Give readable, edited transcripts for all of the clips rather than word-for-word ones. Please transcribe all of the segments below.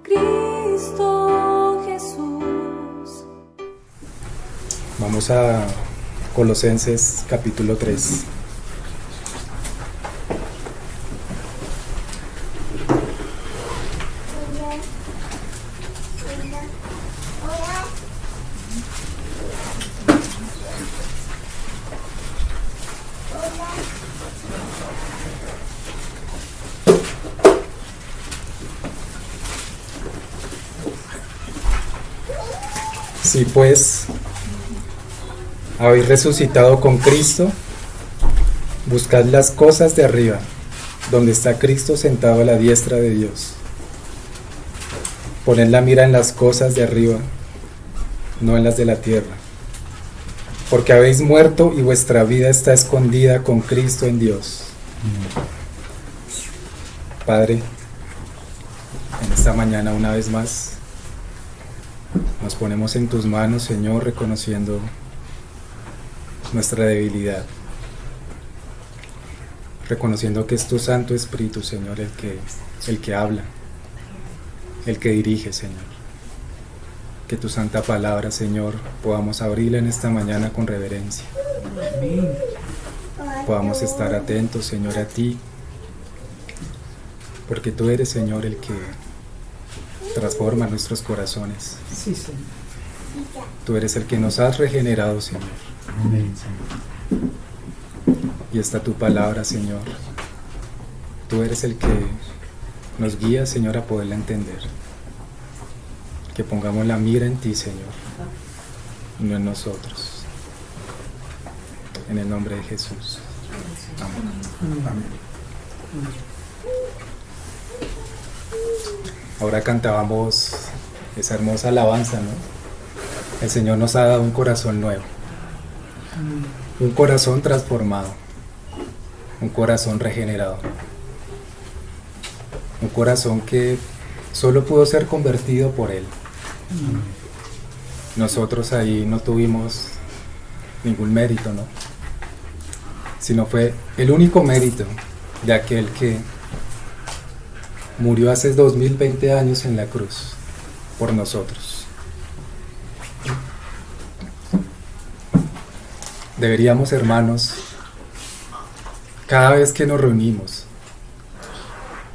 Cristo Jesús. Vamos a Colosenses capítulo 3. Si pues habéis resucitado con Cristo, buscad las cosas de arriba, donde está Cristo sentado a la diestra de Dios. Poned la mira en las cosas de arriba, no en las de la tierra, porque habéis muerto y vuestra vida está escondida con Cristo en Dios. Padre, en esta mañana una vez más nos ponemos en tus manos, Señor, reconociendo nuestra debilidad, reconociendo que es tu Santo Espíritu, Señor, el que habla, el que dirige, Señor. Que tu santa palabra, Señor, podamos abrirla en esta mañana con reverencia. Amén. Podamos estar atentos, Señor, a ti, porque tú eres, Señor, el que transforma nuestros corazones. Sí, Señor. Tú eres el que nos has regenerado, Señor. Amén, Señor. Y está tu palabra, Señor. Tú eres el que nos guía, Señor, a poderla entender. Que pongamos la mira en ti, Señor, no en nosotros. En el nombre de Jesús. Amén. Amén. Ahora cantábamos esa hermosa alabanza, ¿no? El Señor nos ha dado un corazón nuevo, un corazón transformado, un corazón regenerado, un corazón que solo pudo ser convertido por Él. Nosotros ahí no tuvimos ningún mérito, ¿no? Sino fue el único mérito de aquel que murió hace 2020 años en la cruz por nosotros. Deberíamos, hermanos, cada vez que nos reunimos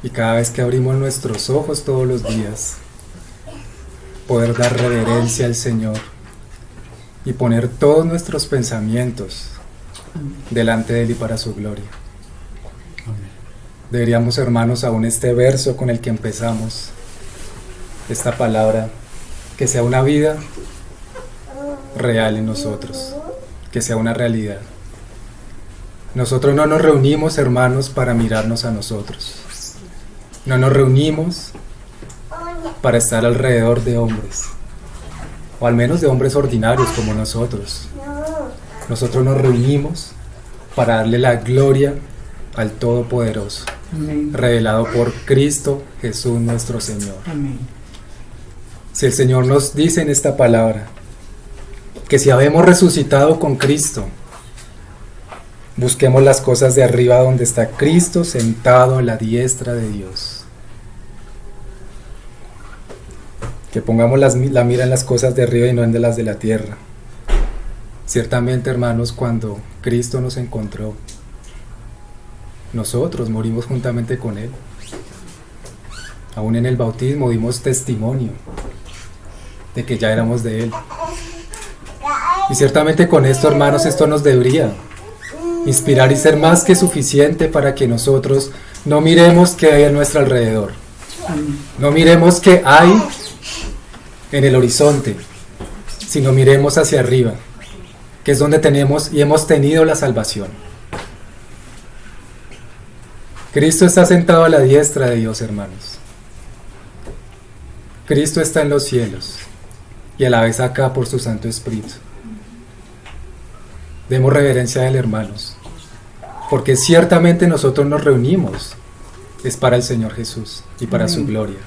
y cada vez que abrimos nuestros ojos todos los días, poder dar reverencia al Señor y poner todos nuestros pensamientos delante de Él y para su gloria. Deberíamos, hermanos, aún este verso con el que empezamos esta palabra, que sea una vida real en nosotros, que sea una realidad. Nosotros no nos reunimos, hermanos, para mirarnos a nosotros. No nos reunimos para estar alrededor de hombres, o al menos de hombres ordinarios como nosotros. Nosotros nos reunimos para darle la gloria al Todopoderoso, Amén. revelado por Cristo Jesús nuestro Señor. Amén. Si el Señor nos dice en esta palabra que si habemos resucitado con Cristo, busquemos las cosas de arriba donde está Cristo sentado a la diestra de Dios. Que pongamos la mira en las cosas de arriba y no en las de la tierra. Ciertamente, hermanos, cuando Cristo nos encontró, nosotros morimos juntamente con Él. Aún en el bautismo dimos testimonio de que ya éramos de Él. Y ciertamente con esto, hermanos, esto nos debería inspirar y ser más que suficiente para que nosotros no miremos qué hay a nuestro alrededor. No miremos qué hay en el horizonte, sino miremos hacia arriba, que es donde tenemos y hemos tenido la salvación. Cristo está sentado a la diestra de Dios, hermanos. Cristo está en los cielos y a la vez acá por su Santo Espíritu. Demos reverencia a Él, hermanos, porque ciertamente nosotros nos reunimos es para el Señor Jesús y para su gloria.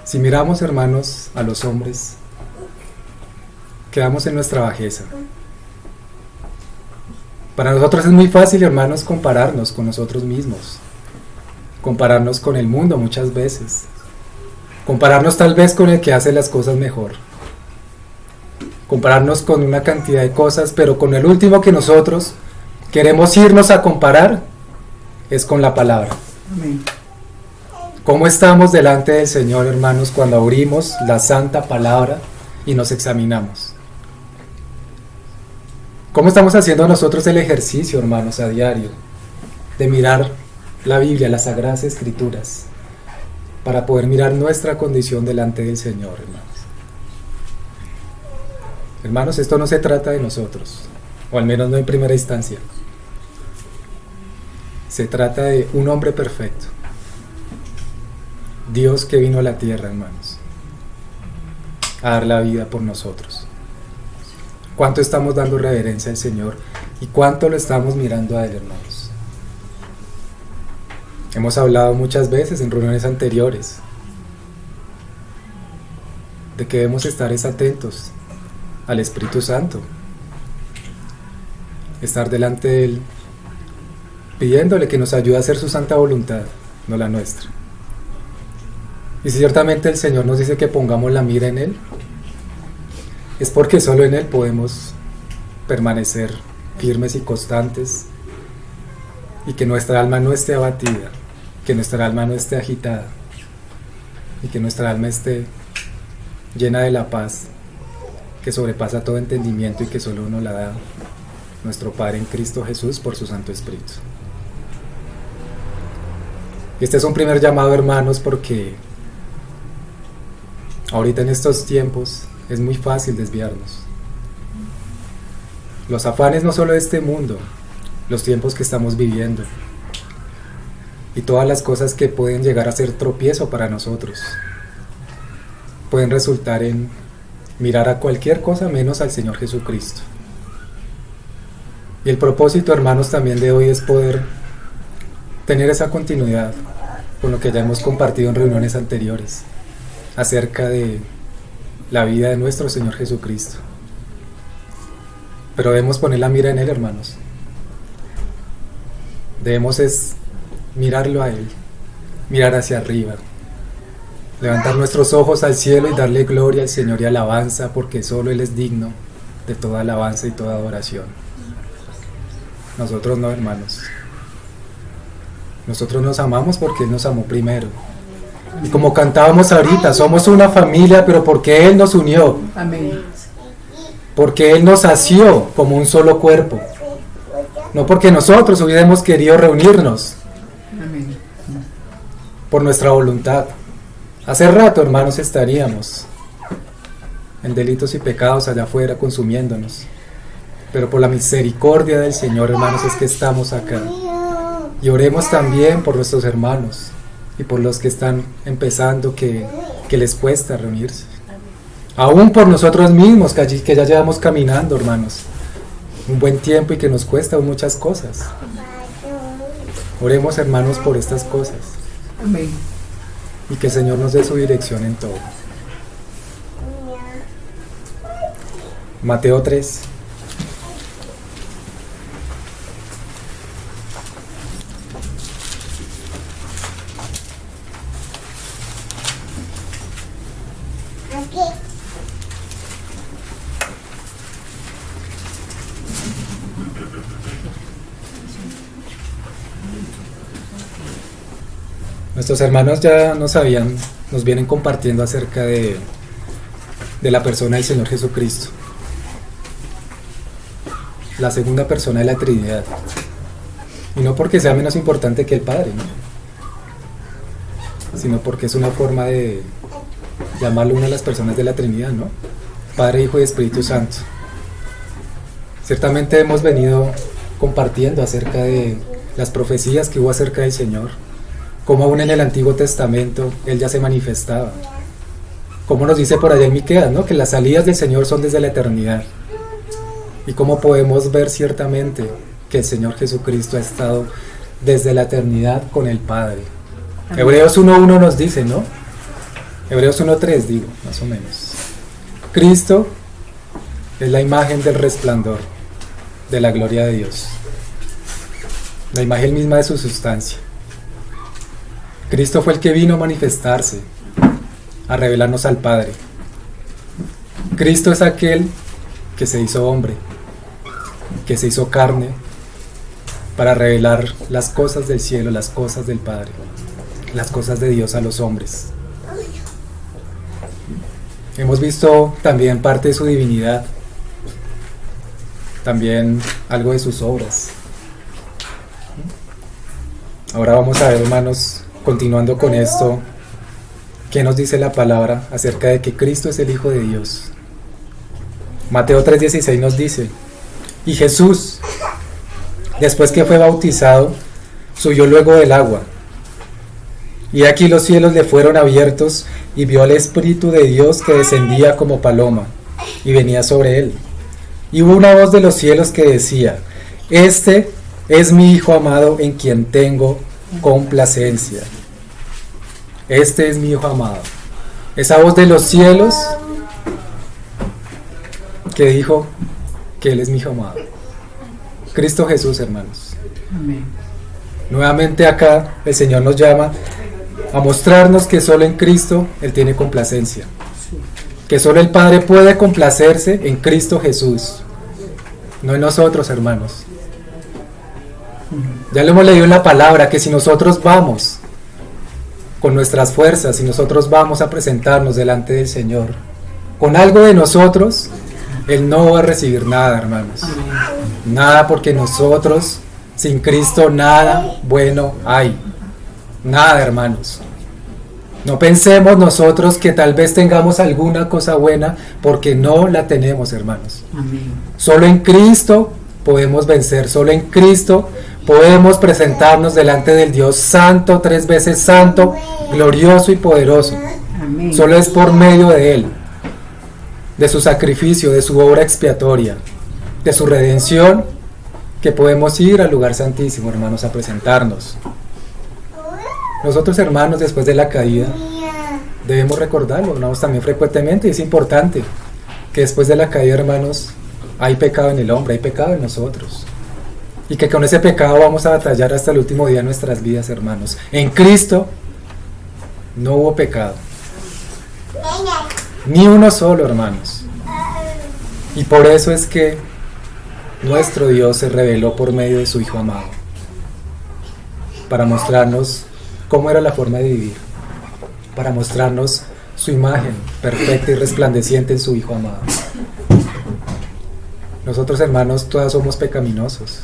Si miramos, hermanos, a los hombres, quedamos en nuestra bajeza. Para nosotros es muy fácil, hermanos, compararnos con nosotros mismos, compararnos con el mundo muchas veces, compararnos tal vez con el que hace las cosas mejor, compararnos con una cantidad de cosas, pero con el último que nosotros queremos irnos a comparar es con la palabra. Amén. ¿Cómo estamos delante del Señor, hermanos, cuando abrimos la santa palabra y nos examinamos? ¿Cómo estamos haciendo nosotros el ejercicio, hermanos, a diario, de mirar la Biblia, las Sagradas Escrituras, para poder mirar nuestra condición delante del Señor, hermanos? Hermanos, esto no se trata de nosotros, o al menos no en primera instancia. Se trata de un hombre perfecto, Dios que vino a la tierra, hermanos, a dar la vida por nosotros. ¿Cuánto estamos dando reverencia al Señor y cuánto lo estamos mirando a Él, hermanos? Hemos hablado muchas veces en reuniones anteriores de que debemos estar atentos al Espíritu Santo, estar delante de Él, pidiéndole que nos ayude a hacer su santa voluntad, no la nuestra. Y si ciertamente el Señor nos dice que pongamos la mira en Él, es porque solo en Él podemos permanecer firmes y constantes, y que nuestra alma no esté abatida, que nuestra alma no esté agitada, y que nuestra alma esté llena de la paz que sobrepasa todo entendimiento y que solo nos la da nuestro Padre en Cristo Jesús por su Santo Espíritu. Este es un primer llamado, hermanos, porque ahorita en estos tiempos es muy fácil desviarnos. Los afanes no solo de este mundo, los tiempos que estamos viviendo y todas las cosas que pueden llegar a ser tropiezo para nosotros, pueden resultar en mirar a cualquier cosa menos al Señor Jesucristo. Y el propósito, hermanos, también de hoy es poder tener esa continuidad con lo que ya hemos compartido en reuniones anteriores acerca de la vida de nuestro Señor Jesucristo. Pero debemos poner la mira en Él, hermanos. Debemos es mirarlo a Él, mirar hacia arriba, levantar nuestros ojos al cielo y darle gloria al Señor y alabanza, porque solo Él es digno de toda alabanza y toda adoración. Nosotros no, hermanos. Nosotros nos amamos porque Él nos amó primero. Y como cantábamos ahorita, somos una familia, pero porque Él nos unió. Amén. Porque Él nos asió como un solo cuerpo. No porque nosotros hubiéramos querido reunirnos. Amén. Por nuestra voluntad. Hace rato, hermanos, estaríamos en delitos y pecados allá afuera consumiéndonos. Pero por la misericordia del Señor, hermanos, es que estamos acá. Y oremos también por nuestros hermanos y por los que están empezando, que les cuesta reunirse. Aún por nosotros mismos, que ya llevamos caminando, hermanos, un buen tiempo y que nos cuesta muchas cosas. Oremos, hermanos, por estas cosas. Amén. Y que el Señor nos dé su dirección en todo. Mateo 3. Nuestros hermanos ya nos vienen compartiendo acerca de la persona del Señor Jesucristo, la segunda persona de la Trinidad, y no porque sea menos importante que el Padre, ¿no? Sino porque es una forma de llamarlo una de las personas de la Trinidad, ¿no? Padre, Hijo y Espíritu Santo. Ciertamente hemos venido compartiendo acerca de las profecías que hubo acerca del Señor, como aún en el Antiguo Testamento Él ya se manifestaba, como nos dice por allá en Miqueas, ¿no? Que las salidas del Señor son desde la eternidad, y cómo podemos ver ciertamente que el Señor Jesucristo ha estado desde la eternidad con el Padre. Amén. Hebreos 1.1 nos dice, ¿no? Hebreos 1.3 digo, más o menos. Cristo es la imagen del resplandor de la gloria de Dios, la imagen misma de su sustancia. Cristo fue el que vino a manifestarse, a revelarnos al Padre. Cristo es aquel que se hizo hombre, que se hizo carne, para revelar las cosas del cielo, las cosas del Padre, las cosas de Dios a los hombres. Hemos visto también parte de su divinidad, también algo de sus obras. Ahora vamos a ver, hermanos, continuando con esto, ¿qué nos dice la palabra acerca de que Cristo es el Hijo de Dios? Mateo 3:16 nos dice: y Jesús, después que fue bautizado, subió luego del agua. Y aquí los cielos le fueron abiertos, y vio al Espíritu de Dios que descendía como paloma, y venía sobre él. Y hubo una voz de los cielos que decía: este es mi Hijo amado, en quien tengo complacencia. Este es mi Hijo amado. Esa voz de los cielos que dijo que Él es mi Hijo amado. Cristo Jesús, hermanos. Amén. Nuevamente acá el Señor nos llama a mostrarnos que solo en Cristo Él tiene complacencia. Que solo el Padre puede complacerse en Cristo Jesús, no en nosotros, hermanos. Ya lo hemos leído en la palabra, que si nosotros vamos con nuestras fuerzas, si nosotros vamos a presentarnos delante del Señor con algo de nosotros, Él no va a recibir nada, hermanos. Nada, porque nosotros, sin Cristo, nada bueno hay. Nada, hermanos. No pensemos nosotros que tal vez tengamos alguna cosa buena, porque no la tenemos, hermanos. Amén. Solo en Cristo podemos vencer, solo en Cristo podemos presentarnos delante del Dios santo, 3 veces santo, glorioso y poderoso. Amén. Solo es por medio de Él, de su sacrificio, de su obra expiatoria, de su redención, que podemos ir al lugar santísimo, hermanos, a presentarnos. Nosotros, hermanos, después de la caída, debemos recordarlo, hermanos, también frecuentemente. Y es importante que después de la caída, hermanos, hay pecado en el hombre, hay pecado en nosotros. Y que con ese pecado vamos a batallar hasta el último día de nuestras vidas, hermanos. En Cristo no hubo pecado. Ni uno solo, hermanos. Y por eso es que nuestro Dios se reveló por medio de su Hijo amado, para mostrarnos cómo era la forma de vivir, para mostrarnos su imagen perfecta y resplandeciente en su Hijo amado. Nosotros, hermanos, todos somos pecaminosos,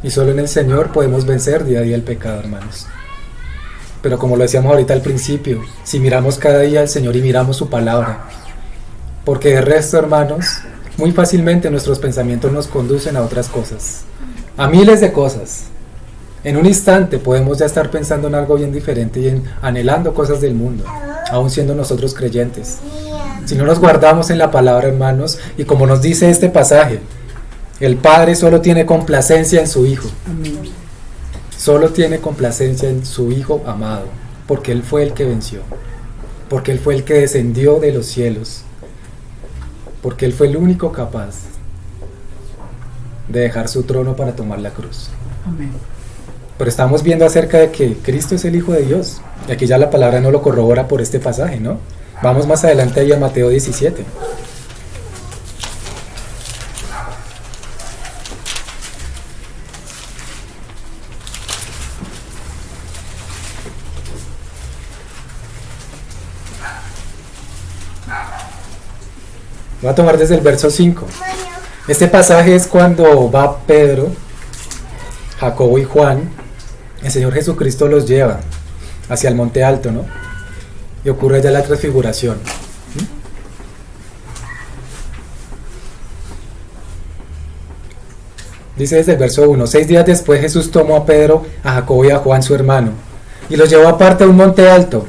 y solo en el Señor podemos vencer día a día el pecado, hermanos. Pero como lo decíamos ahorita al principio, si miramos cada día al Señor y miramos su palabra, porque de resto, hermanos, muy fácilmente nuestros pensamientos nos conducen a otras cosas, a miles de cosas. En un instante podemos ya estar pensando en algo bien diferente y anhelando cosas del mundo, aún siendo nosotros creyentes. Si no nos guardamos en la palabra, hermanos, y como nos dice este pasaje, el Padre solo tiene complacencia en su Hijo. Amén. Solo tiene complacencia en su Hijo amado, porque Él fue el que venció, porque Él fue el que descendió de los cielos, porque Él fue el único capaz de dejar su trono para tomar la cruz. Amén. Pero estamos viendo acerca de que Cristo es el Hijo de Dios, y aquí ya la palabra no lo corrobora por este pasaje, ¿no? Vamos más adelante ahí a Mateo 17. Voy a tomar desde el verso 5. Este pasaje es cuando va Pedro, Jacobo y Juan. El Señor Jesucristo los lleva hacia el monte alto, ¿no? Y ocurre ya la transfiguración. Dice desde el verso 1: 6 días después Jesús tomó a Pedro, a Jacobo y a Juan su hermano, y los llevó aparte a un monte alto,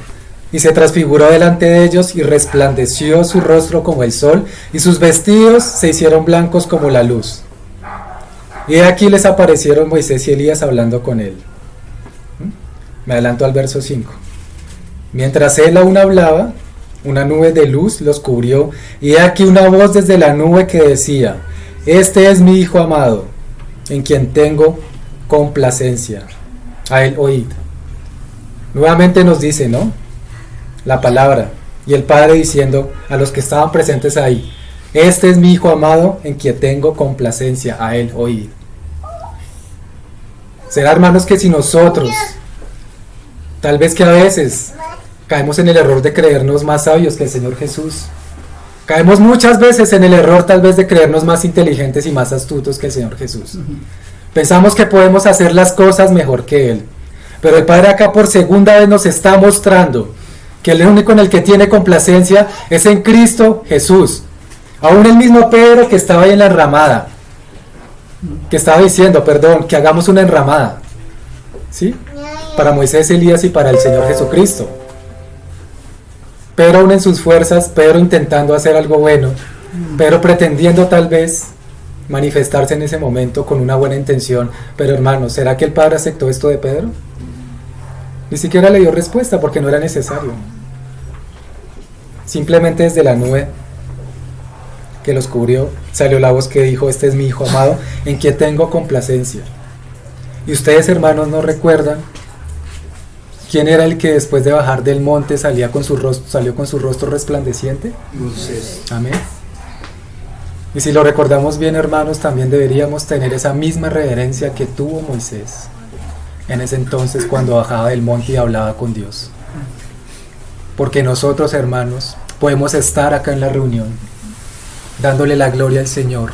y se transfiguró delante de ellos, y resplandeció su rostro como el sol, y sus vestidos se hicieron blancos como la luz. Y de aquí les aparecieron Moisés y Elías hablando con él. Me adelanto al verso 5. Mientras él aún hablaba, una nube de luz los cubrió, y he aquí una voz desde la nube que decía: este es mi Hijo amado, en quien tengo complacencia. A él oíd. Nuevamente nos dice, ¿no? La palabra. Y el Padre diciendo a los que estaban presentes ahí: este es mi Hijo amado en quien tengo complacencia, a él oíd. Será, hermanos, que si nosotros, tal vez que a veces caemos en el error de creernos más sabios que el Señor Jesús, caemos muchas veces en el error tal vez de creernos más inteligentes y más astutos que el Señor Jesús. Pensamos que podemos hacer las cosas mejor que Él, pero el Padre acá por segunda vez nos está mostrando que el único en el que tiene complacencia es en Cristo Jesús. Aún el mismo Pedro que estaba ahí en la enramada, que estaba diciendo, que hagamos una enramada, ¿sí? Para Moisés, Elías y para el Señor Jesucristo. Pedro aún en sus fuerzas, Pedro intentando hacer algo bueno, Pedro pretendiendo tal vez manifestarse en ese momento con una buena intención. Pero hermanos, ¿será que el Padre aceptó esto de Pedro? Ni siquiera le dio respuesta porque no era necesario. Simplemente desde la nube que los cubrió salió la voz que dijo: este es mi Hijo amado en quien tengo complacencia. Y ustedes, hermanos, ¿no recuerdan quién era el que después de bajar del monte salió con su rostro resplandeciente? Moisés. Amén. Y si lo recordamos bien, hermanos, también deberíamos tener esa misma reverencia que tuvo Moisés en ese entonces cuando bajaba del monte y hablaba con Dios. Porque nosotros, hermanos, podemos estar acá en la reunión dándole la gloria al Señor,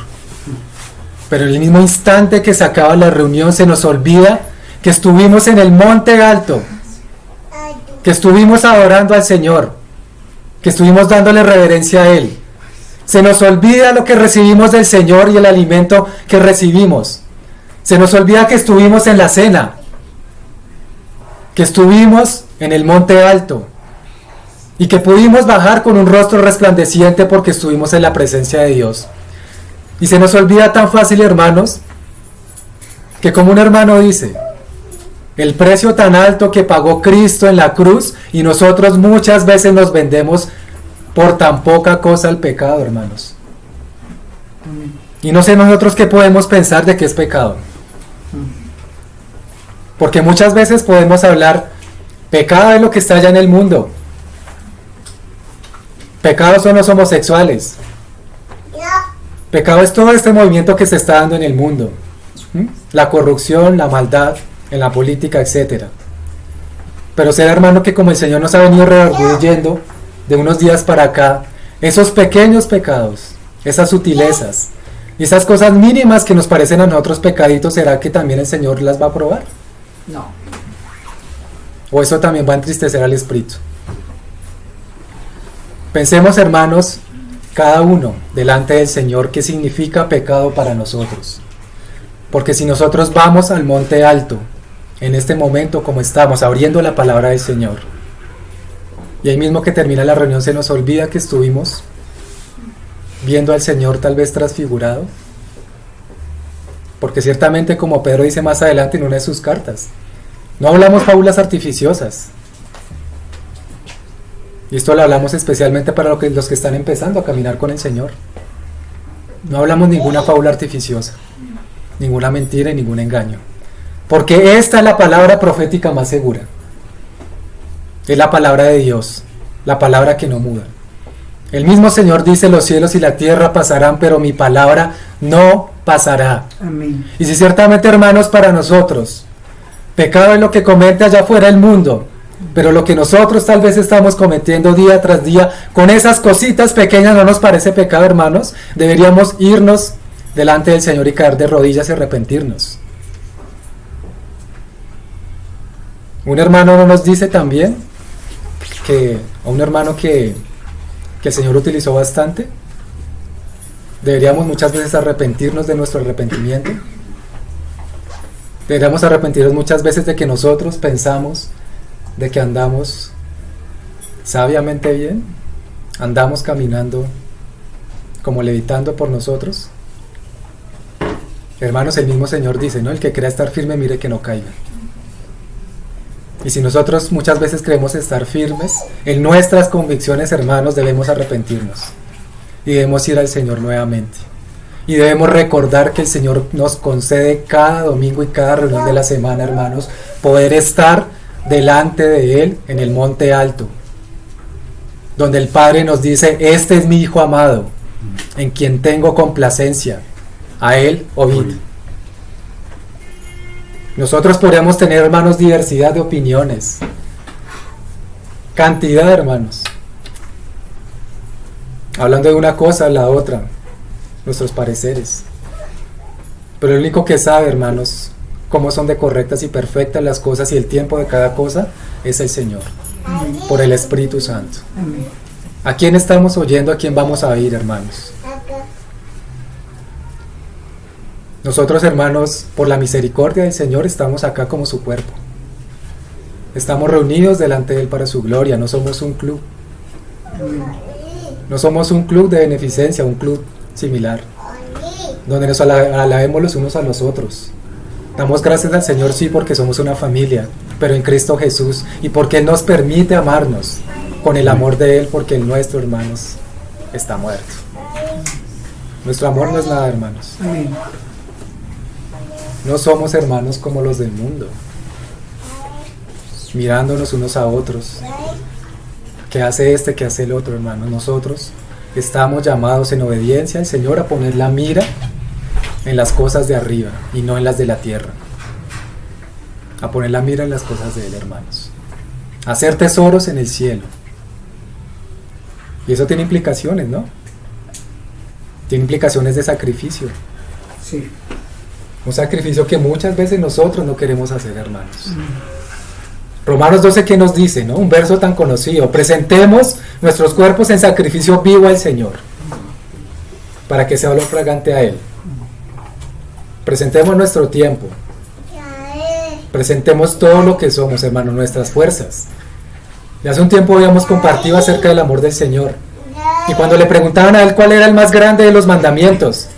pero en el mismo instante que se acaba la reunión se nos olvida que estuvimos en el monte alto, que estuvimos adorando al Señor, que estuvimos dándole reverencia a Él. Se nos olvida lo que recibimos del Señor y el alimento que recibimos. Se nos olvida que estuvimos en la cena, que estuvimos en el monte alto y que pudimos bajar con un rostro resplandeciente porque estuvimos en la presencia de Dios. Y se nos olvida tan fácil, hermanos, que como un hermano dice, el precio tan alto que pagó Cristo en la cruz, y nosotros muchas veces nos vendemos por tan poca cosa al pecado, hermanos. Y no sé nosotros qué podemos pensar de qué es pecado. Porque muchas veces podemos hablar, pecado es lo que está allá en el mundo. Pecado son los homosexuales. Pecado es todo este movimiento que se está dando en el mundo. La corrupción, la maldad, en la política, etc. Pero será, hermano, que como el Señor nos ha venido redarguyendo de unos días para acá, esos pequeños pecados, esas sutilezas, y esas cosas mínimas que nos parecen a nosotros pecaditos, ¿será que también el Señor las va a probar? No. ¿O eso también va a entristecer al Espíritu? Pensemos, hermanos, cada uno delante del Señor qué significa pecado para nosotros. Porque si nosotros vamos al monte alto, en este momento como estamos, abriendo la palabra del Señor, y ahí mismo que termina la reunión se nos olvida que estuvimos viendo al Señor tal vez transfigurado, porque ciertamente, como Pedro dice más adelante en una de sus cartas, no hablamos fábulas artificiosas. Y esto lo hablamos especialmente para los que están empezando a caminar con el Señor. No hablamos ninguna fábula artificiosa, ninguna mentira y ningún engaño. Porque esta es la palabra profética más segura. Es la palabra de Dios, la palabra que no muda. El mismo Señor dice: los cielos y la tierra pasarán, pero mi palabra no pasará. Amén. Y si ciertamente, hermanos, para nosotros, pecado es lo que comete allá afuera el mundo, pero lo que nosotros tal vez estamos cometiendo día tras día, con esas cositas pequeñas, no nos parece pecado, hermanos. Deberíamos irnos delante del Señor y caer de rodillas y arrepentirnos. Un hermano no nos dice también a un hermano que el Señor utilizó bastante, deberíamos muchas veces arrepentirnos de nuestro arrepentimiento. Deberíamos arrepentirnos muchas veces de que nosotros pensamos de que andamos sabiamente bien, andamos caminando como levitando por nosotros. Hermanos, el mismo Señor dice, ¿no? El que crea estar firme, mire que no caiga. Y si nosotros muchas veces creemos estar firmes en nuestras convicciones, hermanos, debemos arrepentirnos y debemos ir al Señor nuevamente. Y debemos recordar que el Señor nos concede cada domingo y cada reunión de la semana, hermanos, poder estar delante de Él en el monte alto, donde el Padre nos dice: este es mi Hijo amado, en quien tengo complacencia, a Él oíd. Nosotros podríamos tener, hermanos, diversidad de opiniones, cantidad, hermanos, hablando de una cosa a la otra, nuestros pareceres, pero el único que sabe, hermanos, cómo son de correctas y perfectas las cosas y el tiempo de cada cosa es el Señor, por el Espíritu Santo. Amén. ¿A quién estamos oyendo? ¿A quién vamos a oír, hermanos? Nosotros, hermanos, por la misericordia del Señor, estamos acá como su cuerpo. Estamos reunidos delante de Él para su gloria. No somos un club. No somos un club de beneficencia, un club similar, donde nos alabemos los unos a los otros. Damos gracias al Señor, sí, porque somos una familia, pero en Cristo Jesús, y porque Él nos permite amarnos con el amor de Él, porque el nuestro, hermanos, está muerto. Nuestro amor no es nada, hermanos. Amén. No somos hermanos como los del mundo, mirándonos unos a otros. ¿Qué hace este? ¿Qué hace el otro, hermanos? Nosotros estamos llamados en obediencia al Señor a poner la mira en las cosas de arriba y no en las de la tierra. A poner la mira en las cosas de Él, hermanos. A hacer tesoros en el cielo. Y eso tiene implicaciones, ¿no? Tiene implicaciones de sacrificio. Sí. Un sacrificio que muchas veces nosotros no queremos hacer, hermanos. Romanos 12, ¿qué nos dice, no? Un verso tan conocido: presentemos nuestros cuerpos en sacrificio vivo al Señor, para que sea olor fragante a Él. Presentemos nuestro tiempo. Presentemos todo lo que somos, hermanos, nuestras fuerzas. Y hace un tiempo habíamos compartido acerca del amor del Señor. Y cuando le preguntaban a Él cuál era el más grande de los mandamientos,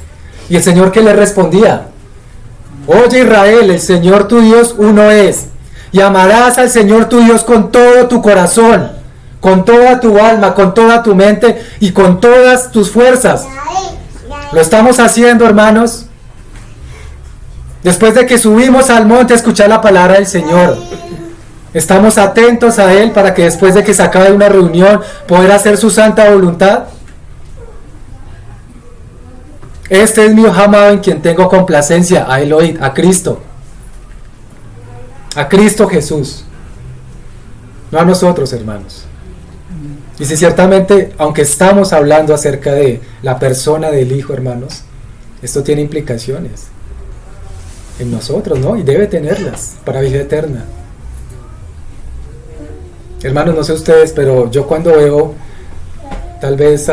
y el Señor, ¿qué le respondía? Oye, Israel, el Señor tu Dios uno es, y amarás al Señor tu Dios con todo tu corazón, con toda tu alma, con toda tu mente y con todas tus fuerzas. ¿Lo estamos haciendo, hermanos? Después de que subimos al monte a escuchar la palabra del Señor, ¿estamos atentos a Él para que después de que se acabe una reunión poder hacer su santa voluntad? Este es mi Hijo amado en quien tengo complacencia, a Él oíd, a Cristo Jesús, no a nosotros, hermanos. Y si ciertamente, aunque estamos hablando acerca de la persona del Hijo, hermanos, esto tiene implicaciones en nosotros, ¿no? Y debe tenerlas para vida eterna. Hermanos, no sé ustedes, pero yo cuando veo tal vez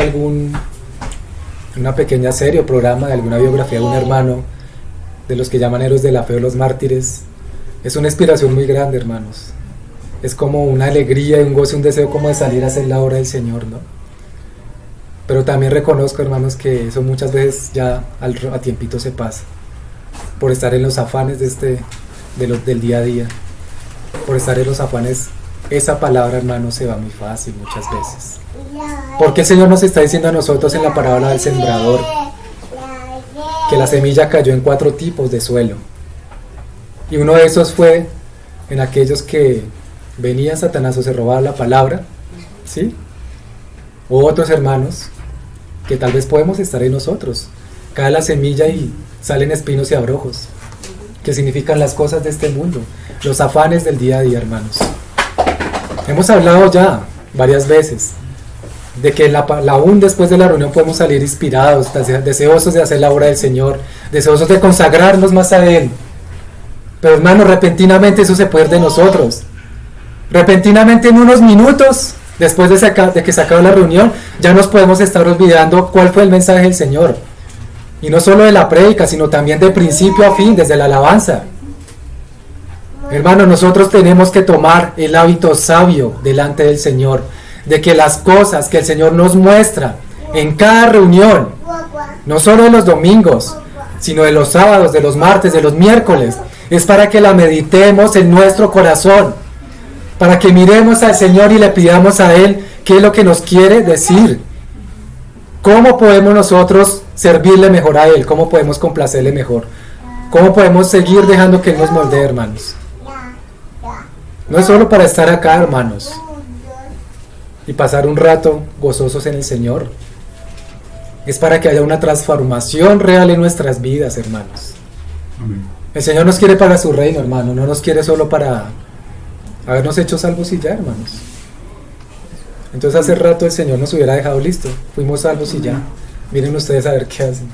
una pequeña serie o programa de alguna biografía de un hermano, de los que llaman héroes de la fe o los mártires, es una inspiración muy grande, hermanos. Es como una alegría y un gozo, un deseo como de salir a hacer la obra del Señor, ¿no? Pero también reconozco, hermanos, que eso muchas veces ya a tiempito se pasa, por estar en los afanes del día a día, por estar en los afanes. Esa palabra, hermanos, se va muy fácil muchas veces. Porque el Señor nos está diciendo a nosotros en la parábola del sembrador que la semilla cayó en 4 tipos de suelo, y uno de esos fue en aquellos que venía Satanás o se robaba la palabra, ¿sí? O otros, hermanos, que tal vez podemos estar en nosotros. Cae la semilla y salen espinos y abrojos, que significan las cosas de este mundo, los afanes del día a día, hermanos. Hemos hablado ya varias veces de que aún después de la reunión podemos salir inspirados, deseosos de hacer la obra del Señor, deseosos de consagrarnos más a Él. Pero, hermanos, repentinamente eso se puede ir de nosotros. Repentinamente, en unos minutos después de que se acabe la reunión, ya nos podemos estar olvidando cuál fue el mensaje del Señor. Y no solo de la prédica, sino también de principio a fin, desde la alabanza. Hermanos, nosotros tenemos que tomar el hábito sabio delante del Señor, de que las cosas que el Señor nos muestra en cada reunión, no solo de los domingos, sino de los sábados, de los martes, de los miércoles, es para que la meditemos en nuestro corazón, para que miremos al Señor y le pidamos a Él qué es lo que nos quiere decir. ¿Cómo podemos nosotros servirle mejor a Él, cómo podemos complacerle mejor, cómo podemos seguir dejando que Él nos moldee, hermanos. No es solo para estar acá, hermanos, y pasar un rato gozosos en el Señor. Es para que haya una transformación real en nuestras vidas, hermanos. Amén. El Señor nos quiere para su reino, hermano. No nos quiere solo para habernos hecho salvos y ya, hermanos. Entonces hace rato el Señor nos hubiera dejado listo. Fuimos salvos y ya. Miren ustedes a ver qué hacen.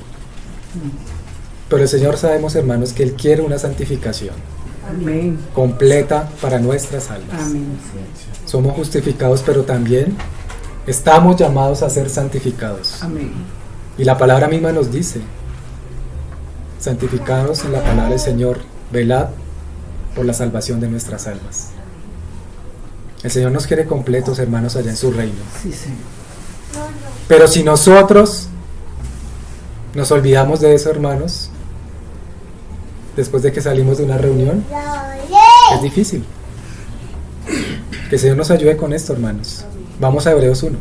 Pero el Señor sabemos, hermanos, que Él quiere una santificación Amén. completa para nuestras almas. Amén. Somos justificados, pero también estamos llamados a ser santificados. Amén. Y la palabra misma nos dice: santificados en la palabra del Señor, velad por la salvación de nuestras almas. El Señor nos quiere completos, hermanos, allá en su reino. Sí, Señor. Pero si nosotros nos olvidamos de eso, hermanos, después de que salimos de una reunión, es difícil. Que el Señor nos ayude con esto, hermanos. Vamos a Hebreos 1.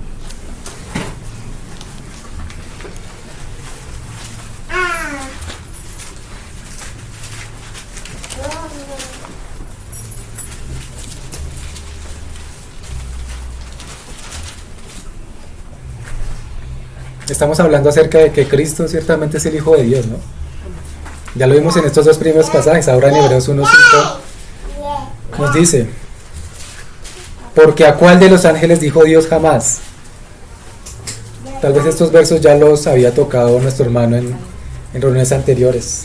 Estamos hablando acerca de que Cristo ciertamente es el Hijo de Dios, ¿no? Ya lo vimos en estos dos primeros pasajes. Ahora en Hebreos 1:5 nos dice: porque a cuál de los ángeles dijo Dios jamás. Tal vez estos versos ya los había tocado nuestro hermano en reuniones anteriores.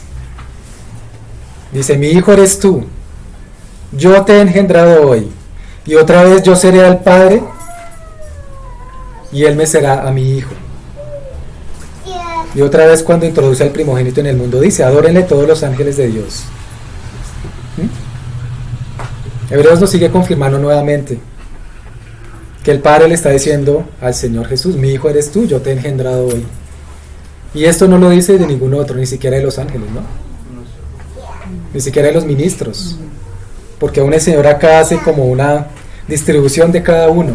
Dice: mi hijo eres tú, yo te he engendrado hoy, y otra vez yo seré al Padre, y él me será a mi hijo. Y otra vez, cuando introduce al primogénito en el mundo, dice: adórenle todos los ángeles de Dios. Hebreos nos sigue confirmando nuevamente que el Padre le está diciendo al Señor Jesús: mi hijo eres tú, yo te he engendrado hoy. Y esto no lo dice de ningún otro, ni siquiera de los ángeles, ¿no? Ni siquiera de los ministros, porque aún el Señor acá hace como una distribución de cada uno,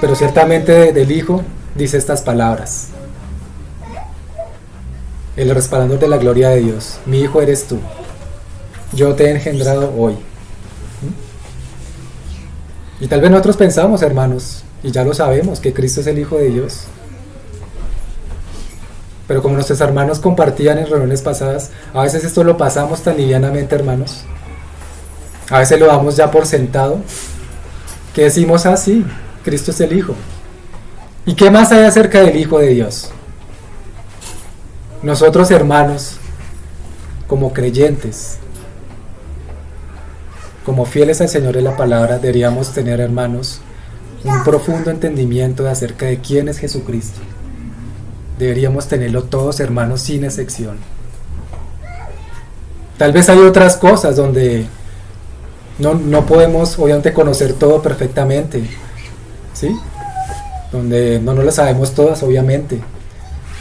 pero ciertamente del Hijo dice estas palabras: el resplandor de la gloria de Dios, mi hijo eres tú, yo te he engendrado hoy. Y tal vez nosotros pensamos, hermanos, y ya lo sabemos, que Cristo es el Hijo de Dios. Pero como nuestros hermanos compartían en reuniones pasadas, a veces esto lo pasamos tan livianamente, hermanos. A veces lo damos ya por sentado, que decimos: ah, sí, Cristo es el Hijo. ¿Y qué más hay acerca del Hijo de Dios? Nosotros, hermanos, como creyentes, como fieles al Señor en la palabra, deberíamos tener, hermanos, un profundo entendimiento de acerca de quién es Jesucristo. Deberíamos tenerlo todos, hermanos, sin excepción. Tal vez hay otras cosas donde no podemos, obviamente, conocer todo perfectamente, ¿sí? Donde no lo sabemos todas, obviamente.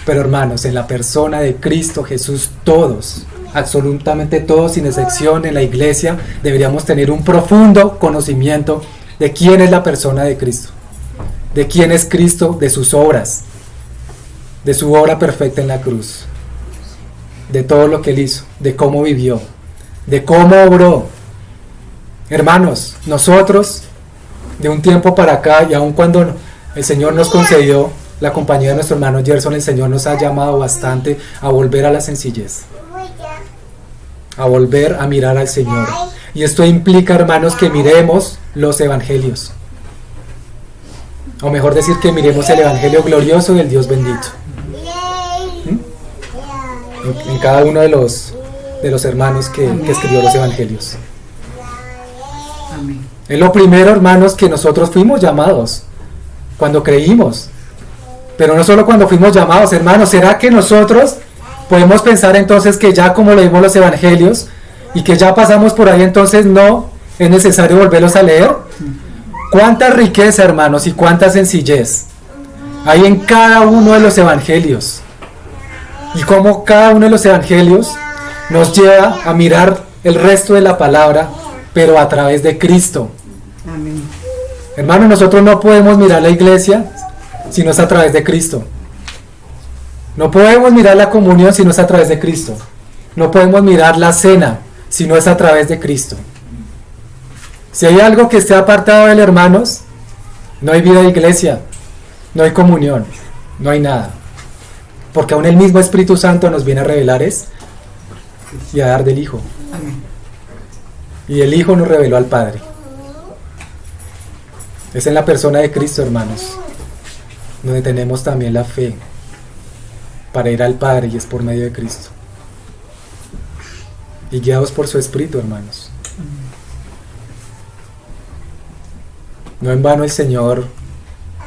Pero, hermanos, en la persona de Cristo Jesús, todos, absolutamente todos, sin excepción, en la iglesia, deberíamos tener un profundo conocimiento de quién es la persona de Cristo, de quién es Cristo, de sus obras, de su obra perfecta en la cruz, de todo lo que Él hizo, de cómo vivió, de cómo obró. Hermanos, nosotros, de un tiempo para acá, y aun cuando el Señor nos concedió la compañía de nuestro hermano Gerson, el Señor nos ha llamado bastante a volver a la sencillez, a volver a mirar al Señor. Y esto implica, hermanos, que miremos los evangelios, o mejor decir, que miremos el evangelio glorioso del Dios bendito en cada uno de los hermanos que escribió los evangelios. Amén. Es lo primero, hermanos, que nosotros fuimos llamados cuando creímos. Pero no solo cuando fuimos llamados, hermanos. ¿Será que nosotros podemos pensar entonces que ya como leímos los evangelios y que ya pasamos por ahí, entonces no es necesario volverlos a leer? Cuánta riqueza, hermanos, y cuánta sencillez hay en cada uno de los evangelios, y cómo cada uno de los evangelios nos lleva a mirar el resto de la palabra, pero a través de Cristo. Amén. Hermanos, nosotros no podemos mirar la iglesia si no es a través de Cristo. No podemos mirar la comunión si no es a través de Cristo. No podemos mirar la cena si no es a través de Cristo. Si hay algo que esté apartado de él, hermanos, no hay vida de iglesia, no hay comunión, no hay nada. Porque aún el mismo Espíritu Santo nos viene a revelar y a dar del Hijo. Amén. Y el Hijo nos reveló al Padre. Es en la persona de Cristo, hermanos, donde tenemos también la fe para ir al Padre, y es por medio de Cristo. Y guiados por su Espíritu, hermanos. No en vano el Señor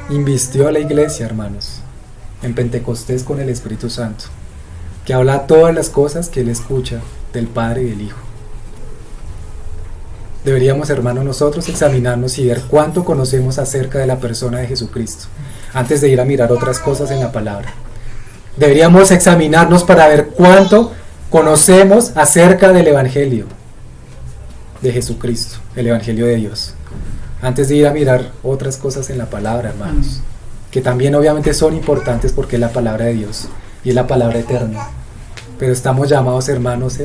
invistió a la iglesia, hermanos, en Pentecostés con el Espíritu Santo, que habla todas las cosas que Él escucha del Padre y del Hijo. Deberíamos, hermanos, nosotros examinarnos y ver cuánto conocemos acerca de la persona de Jesucristo, antes de ir a mirar otras cosas en la palabra. Deberíamos examinarnos para ver cuánto conocemos acerca del Evangelio de Jesucristo, el Evangelio de Dios, antes de ir a mirar otras cosas en la palabra, hermanos, que también obviamente son importantes porque es la palabra de Dios y es la palabra eterna. Pero estamos llamados, hermanos,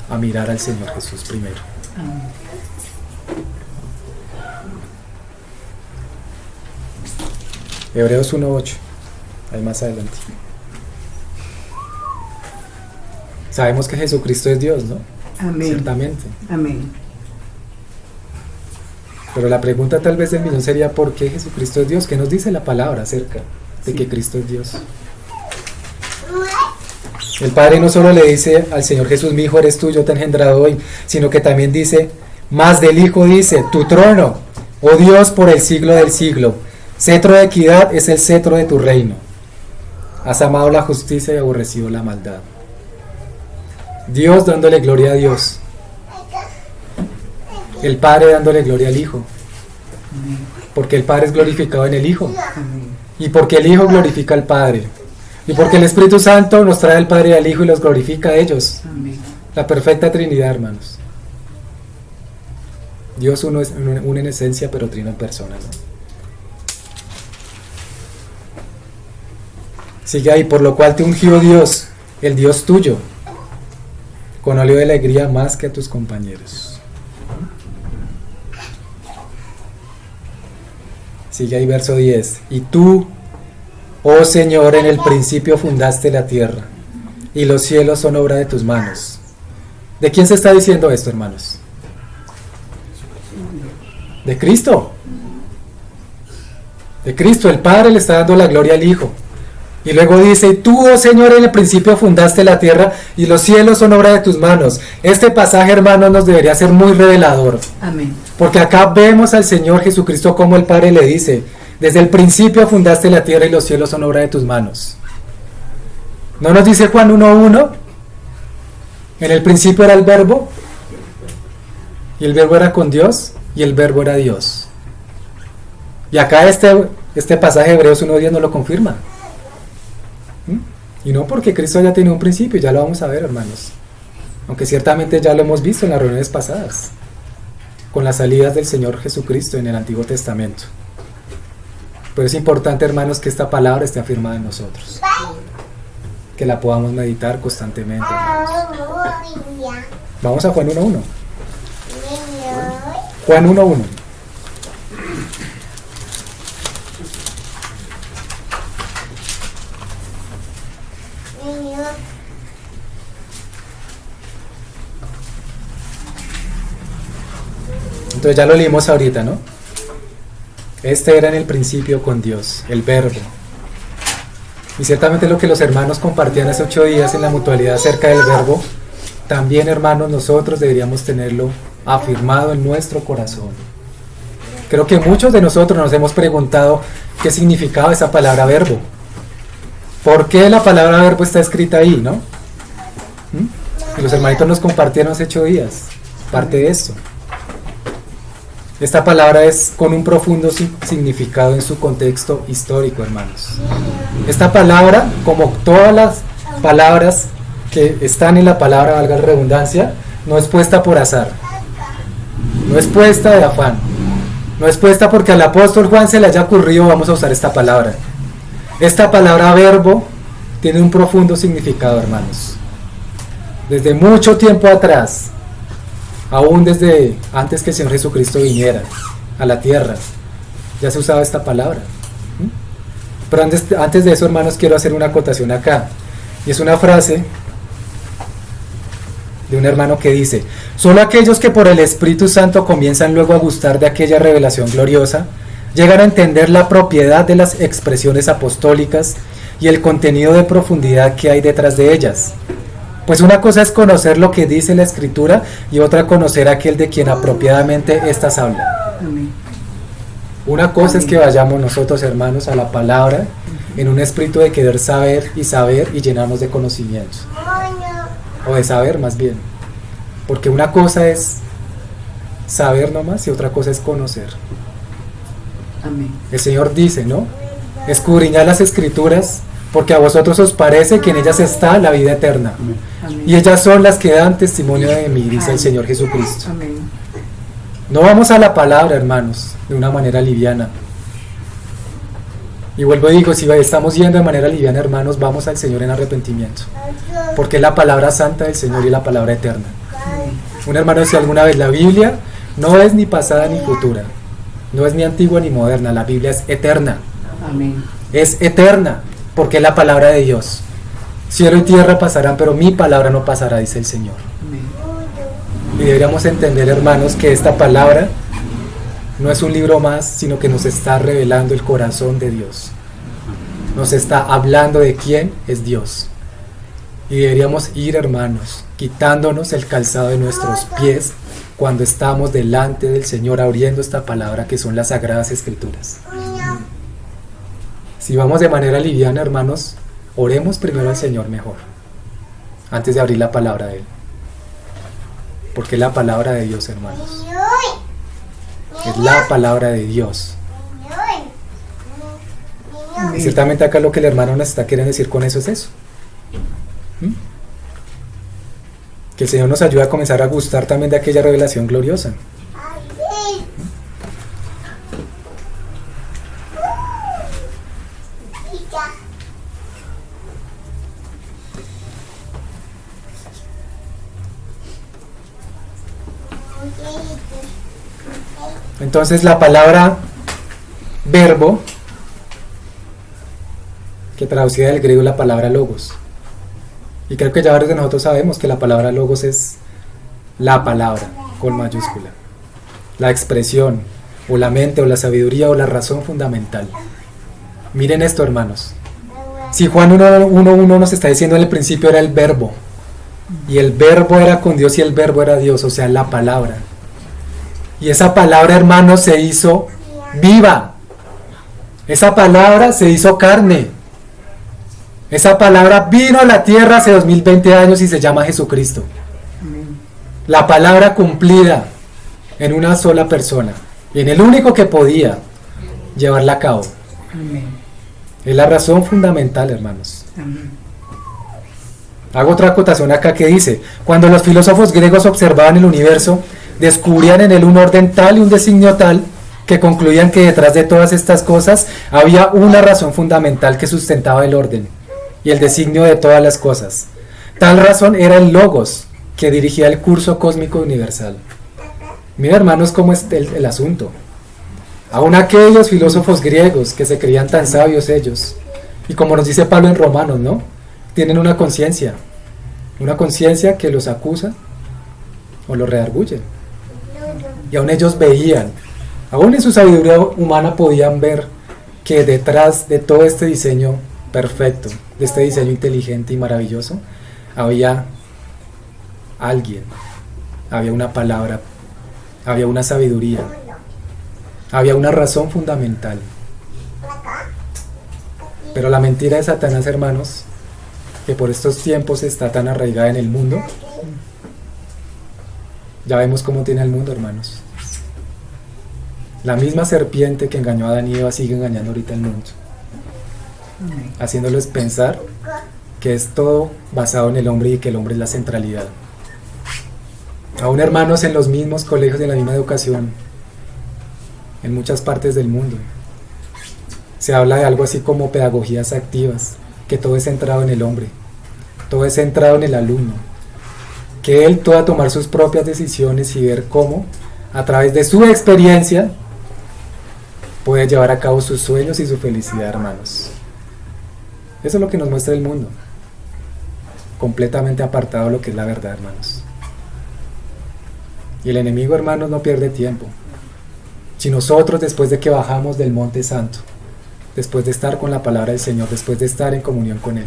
a mirar al Señor Jesús primero. Hebreos 1:8, ahí más adelante. Sabemos que Jesucristo es Dios, ¿no? Amén. Ciertamente. Amén. Pero la pregunta tal vez del millón sería: ¿por qué Jesucristo es Dios? ¿Qué nos dice la palabra acerca de que Cristo es Dios? El Padre no solo le dice al Señor Jesús: mi Hijo eres tú, yo te he engendrado hoy, sino que también dice, más del Hijo dice: tu trono, oh Dios, por el siglo del siglo, cetro de equidad es el cetro de tu reino. Has amado la justicia y aborrecido la maldad. Dios dándole gloria a Dios, el Padre dándole gloria al Hijo, porque el Padre es glorificado en el Hijo, y porque el Hijo glorifica al Padre, y porque el Espíritu Santo nos trae al Padre y al Hijo y los glorifica a ellos. Amén. La perfecta Trinidad, hermanos. Dios uno en esencia, pero trino en persona, ¿no? Sigue ahí: por lo cual te ungió Dios, el Dios tuyo, con óleo de alegría más que a tus compañeros. Sigue ahí verso 10. Y tú, oh Señor, en el principio fundaste la tierra, y los cielos son obra de tus manos. ¿De quién se está diciendo esto, hermanos? De Cristo. De Cristo. El Padre le está dando la gloria al Hijo. Y luego dice: tú, oh Señor, en el principio fundaste la tierra, y los cielos son obra de tus manos. Este pasaje, hermanos, nos debería ser muy revelador. Amén. Porque acá vemos al Señor Jesucristo como el Padre le dice: desde el principio fundaste la tierra y los cielos son obra de tus manos. ¿No nos dice Juan 1:1? En el principio era el Verbo, y el Verbo era con Dios, y el Verbo era Dios. Y acá este pasaje de Hebreos 1:10 nos lo confirma. Y no porque Cristo ya tiene un principio, ya lo vamos a ver, hermanos. Aunque ciertamente ya lo hemos visto en las reuniones pasadas, con las salidas del Señor Jesucristo en el Antiguo Testamento. Pero es importante, hermanos, que esta palabra esté afirmada en nosotros, que la podamos meditar constantemente, hermanos. Vamos a Juan 1:1. Juan 1:1. Entonces ya lo leímos ahorita, ¿no? Este era en el principio con Dios, el Verbo. Y ciertamente lo que los hermanos compartían hace 8 días en la mutualidad acerca del Verbo, también, hermanos, nosotros deberíamos tenerlo afirmado en nuestro corazón. Creo que muchos de nosotros nos hemos preguntado qué significaba esa palabra verbo. ¿Por qué la palabra verbo está escrita ahí, no? Y los hermanitos nos compartieron hace 8 días parte de esto. Esta palabra es con un profundo significado en su contexto histórico, hermanos. Esta palabra, como todas las palabras que están en la palabra, valga la redundancia, no es puesta por azar, no es puesta de afán, no es puesta porque al apóstol Juan se le haya ocurrido vamos a usar esta palabra. Esta palabra verbo tiene un profundo significado, hermanos. Desde mucho tiempo atrás, aún desde antes que el Señor Jesucristo viniera a la tierra, ya se usaba esta palabra. Pero antes de eso, hermanos, quiero hacer una acotación acá. Y es una frase de un hermano que dice: solo aquellos que por el Espíritu Santo comienzan luego a gustar de aquella revelación gloriosa, llegan a entender la propiedad de las expresiones apostólicas y el contenido de profundidad que hay detrás de ellas. Pues una cosa es conocer lo que dice la Escritura y otra conocer a aquel de quien apropiadamente éstas hablan. Amén. Una cosa es que vayamos nosotros, hermanos, a la palabra en un espíritu de querer saber y llenarnos de conocimientos. O de saber más bien. Porque una cosa es saber nomás y otra cosa es conocer. Amén. El Señor dice, ¿no? Escudriñad las Escrituras, porque a vosotros os parece que en ellas está la vida eterna. Amén. Y ellas son las que dan testimonio de mí, dice el Señor Jesucristo. Amén. No vamos a la palabra, hermanos, de una manera liviana. Y vuelvo y digo, si estamos yendo de manera liviana, hermanos, vamos al Señor en arrepentimiento. Porque es la palabra santa del Señor y la palabra eterna. Un hermano decía alguna vez, la Biblia no es ni pasada ni futura. No es ni antigua ni moderna, la Biblia es eterna. Amén. Es eterna, porque es la palabra de Dios. Cielo y tierra pasarán, pero mi palabra no pasará, dice el Señor. Amén. Y deberíamos entender, hermanos, que esta palabra no es un libro más, sino que nos está revelando el corazón de Dios. Nos está hablando de quién es Dios. Y deberíamos ir, hermanos, quitándonos el calzado de nuestros pies cuando estamos delante del Señor abriendo esta palabra que son las Sagradas Escrituras. Si vamos de manera liviana, hermanos, oremos primero al Señor mejor, antes de abrir la palabra de Él. Porque es la palabra de Dios, hermanos. Es la palabra de Dios. Y ciertamente acá lo que el hermano nos está queriendo decir con eso es eso. Que el Señor nos ayude a comenzar a gustar también de aquella revelación gloriosa. Entonces la palabra verbo, que traducida del griego la palabra logos, y creo que ya varios de nosotros sabemos que la palabra logos es la palabra con mayúscula, la expresión, o la mente, o la sabiduría, o la razón fundamental. Miren esto, hermanos. Si Juan 1:1 nos está diciendo en el principio era el verbo, y el verbo era con Dios y el verbo era Dios, o sea, la palabra. Y esa palabra, hermanos, se hizo viva. Esa palabra se hizo carne. Esa palabra vino a la tierra hace 2020 años y se llama Jesucristo. Amén. La palabra cumplida en una sola persona. Y en el único que podía llevarla a cabo. Amén. Es la razón fundamental, hermanos. Amén. Hago otra acotación acá que dice: cuando los filósofos griegos observaban el universo, descubrían en él un orden tal y un designio tal que concluían que detrás de todas estas cosas había una razón fundamental que sustentaba el orden y el designio de todas las cosas. Tal razón era el logos que dirigía el curso cósmico universal. Mira, hermanos, cómo es el asunto. Aún aquellos filósofos griegos que se creían tan sabios ellos, y como nos dice Pablo en Romanos, ¿no? Tienen una conciencia que los acusa o los redarguye. Y aún ellos veían, aún en su sabiduría humana podían ver que detrás de todo este diseño perfecto, de este diseño inteligente y maravilloso, había alguien, había una palabra, había una sabiduría, había una razón fundamental. Pero la mentira de Satanás, hermanos, que por estos tiempos está tan arraigada en el mundo, ya vemos cómo tiene el mundo, hermanos. La misma serpiente que engañó a Adán y Eva sigue engañando ahorita al mundo, haciéndoles pensar que es todo basado en el hombre y que el hombre es la centralidad. Aún, hermanos, en los mismos colegios, en la misma educación, en muchas partes del mundo, se habla de algo así como pedagogías activas, que todo es centrado en el hombre, todo es centrado en el alumno, que él pueda tomar sus propias decisiones y ver cómo, a través de su experiencia, puede llevar a cabo sus sueños y su felicidad, hermanos. Eso es lo que nos muestra el mundo, completamente apartado de lo que es la verdad, hermanos. Y el enemigo, hermanos, no pierde tiempo. Si nosotros, después de que bajamos del Monte Santo, después de estar con la palabra del Señor, después de estar en comunión con Él,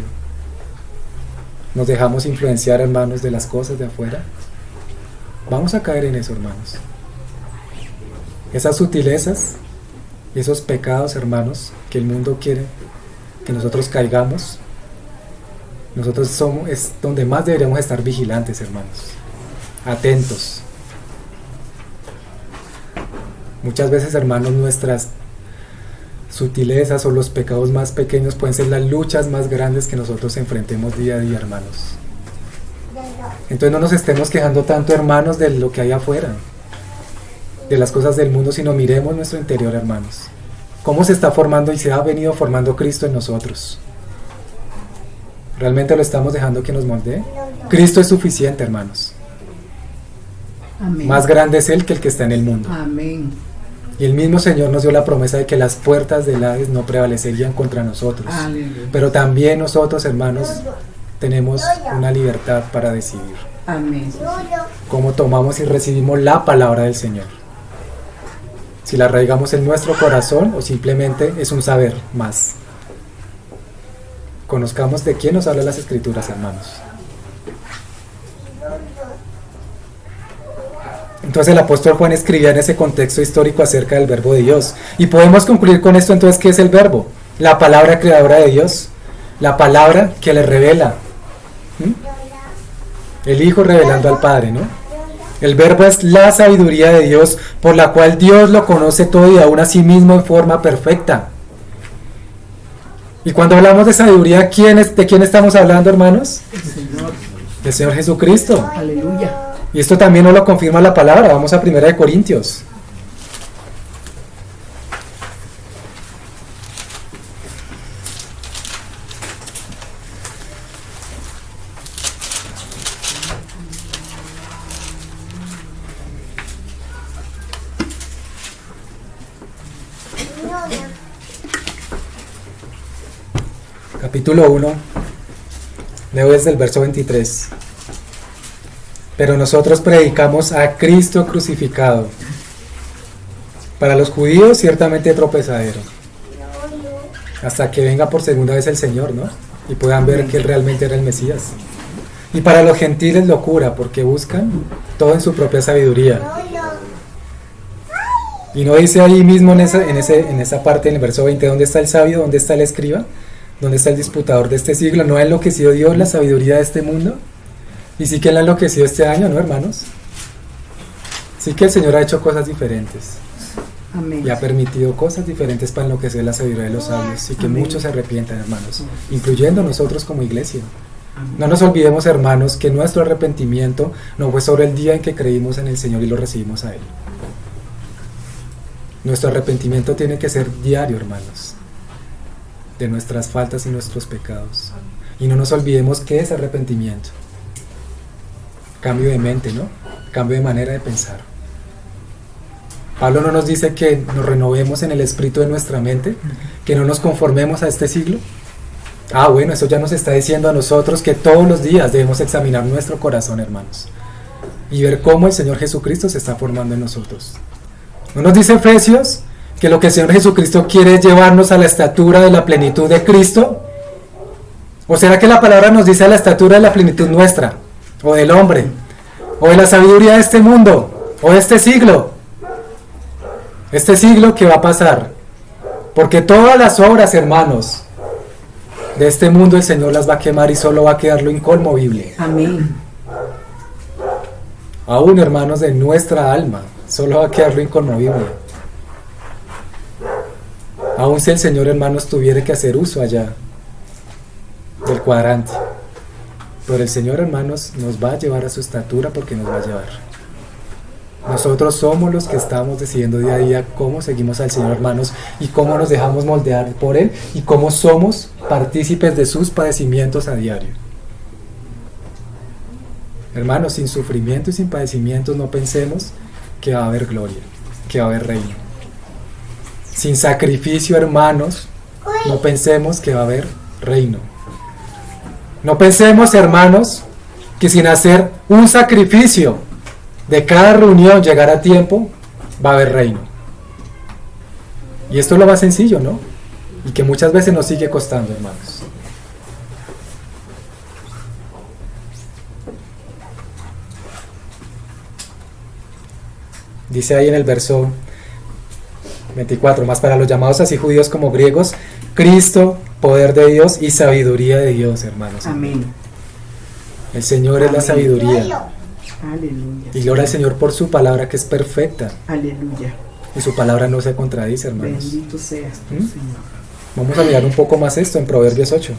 nos dejamos influenciar, hermanos, de las cosas de afuera, vamos a caer en eso, hermanos. Esas sutilezas y esos pecados, hermanos, que el mundo quiere que nosotros caigamos, es donde más deberíamos estar vigilantes, hermanos, atentos. Muchas veces, hermanos, nuestras sutilezas o los pecados más pequeños pueden ser las luchas más grandes que nosotros enfrentemos día a día, hermanos. Entonces no nos estemos quejando tanto, hermanos, de lo que hay afuera, de las cosas del mundo, sino miremos nuestro interior, hermanos. Cómo se está formando y se ha venido formando Cristo en nosotros. ¿Realmente lo estamos dejando que nos moldee? Cristo es suficiente, hermanos. Amén. Más grande es Él que el que está en el mundo. Amén. Y el mismo Señor nos dio la promesa de que las puertas del Hades no prevalecerían contra nosotros. Aleluya. Pero también nosotros, hermanos, tenemos una libertad para decidir Amén. cómo tomamos y recibimos la palabra del Señor. Si la arraigamos en nuestro corazón o simplemente es un saber más. Conozcamos de quién nos hablan las Escrituras, hermanos. Entonces el apóstol Juan escribía en ese contexto histórico acerca del verbo de Dios. Y podemos concluir con esto entonces, ¿qué es el verbo? La palabra creadora de Dios, la palabra que le revela. El Hijo revelando al Padre, ¿no? El verbo es la sabiduría de Dios, por la cual Dios lo conoce todo y aún a sí mismo en forma perfecta. Y cuando hablamos de sabiduría, ¿de quién estamos hablando, hermanos? El Señor. Del Señor Jesucristo. Aleluya. Y esto también nos lo confirma la palabra. Vamos a 1 Corintios. Capítulo 1, leo desde el verso 23. Pero nosotros predicamos a Cristo crucificado. Para los judíos ciertamente tropezadero, hasta que venga por segunda vez el Señor, ¿no? Y puedan ver que Él realmente era el Mesías. Y para los gentiles locura, porque buscan todo en su propia sabiduría. Y no dice ahí mismo en esa parte, en el verso 20, ¿dónde está el sabio? ¿Dónde está el escriba? ¿Dónde está el disputador de este siglo? ¿No ha enloquecido Dios la sabiduría de este mundo? Y sí que Él ha enloquecido este año, ¿no, hermanos? Sí que el Señor ha hecho cosas diferentes. Amén. Y ha permitido cosas diferentes para enloquecer la sabiduría de los sabios. Y que Amén. muchos se arrepientan, hermanos, incluyendo nosotros como iglesia. No nos olvidemos, hermanos, que nuestro arrepentimiento no fue sobre el día en que creímos en el Señor y lo recibimos a Él. Nuestro arrepentimiento tiene que ser diario, hermanos, de nuestras faltas y nuestros pecados. Y no nos olvidemos que es arrepentimiento. Cambio de mente, ¿no? Cambio de manera de pensar. Pablo no nos dice que nos renovemos en el espíritu de nuestra mente, que no nos conformemos a este siglo. Bueno, eso ya nos está diciendo a nosotros que todos los días debemos examinar nuestro corazón, hermanos, y ver cómo el Señor Jesucristo se está formando en nosotros. ¿No nos dice Efesios que lo que el Señor Jesucristo quiere es llevarnos a la estatura de la plenitud de Cristo? ¿O será que la palabra nos dice a la estatura de la plenitud nuestra, o del hombre, o de la sabiduría de este mundo, o de este siglo? Este siglo que va a pasar, porque todas las obras, hermanos, de este mundo el Señor las va a quemar y solo va a quedar lo inconmovible. Amén. Aún, hermanos, de nuestra alma solo va a quedar lo inconmovible. Aún si el Señor, hermanos, tuviera que hacer uso allá del cuadrante, pero el Señor, hermanos, nos va a llevar a su estatura, porque nos va a llevar. Nosotros somos los que estamos decidiendo día a día cómo seguimos al Señor, hermanos, y cómo nos dejamos moldear por Él y cómo somos partícipes de sus padecimientos a diario. Hermanos, sin sufrimiento y sin padecimientos no pensemos que va a haber gloria, que va a haber reino. Sin sacrificio, hermanos, no pensemos que va a haber reino. No pensemos, hermanos, que sin hacer un sacrificio de cada reunión llegar a tiempo, va a haber reino. Y esto es lo más sencillo, ¿no? Y que muchas veces nos sigue costando, hermanos. Dice ahí en el verso 24, más para los llamados así judíos como griegos, Cristo, poder de Dios y sabiduría de Dios, hermanos. Amén. El Señor es la sabiduría. Aleluya. Y gloria al Señor por su palabra que es perfecta. Aleluya. Y su palabra no se contradice, hermanos. Bendito seas tú, ¿Mm? Señor. Vamos a mirar un poco más esto en Proverbios 8.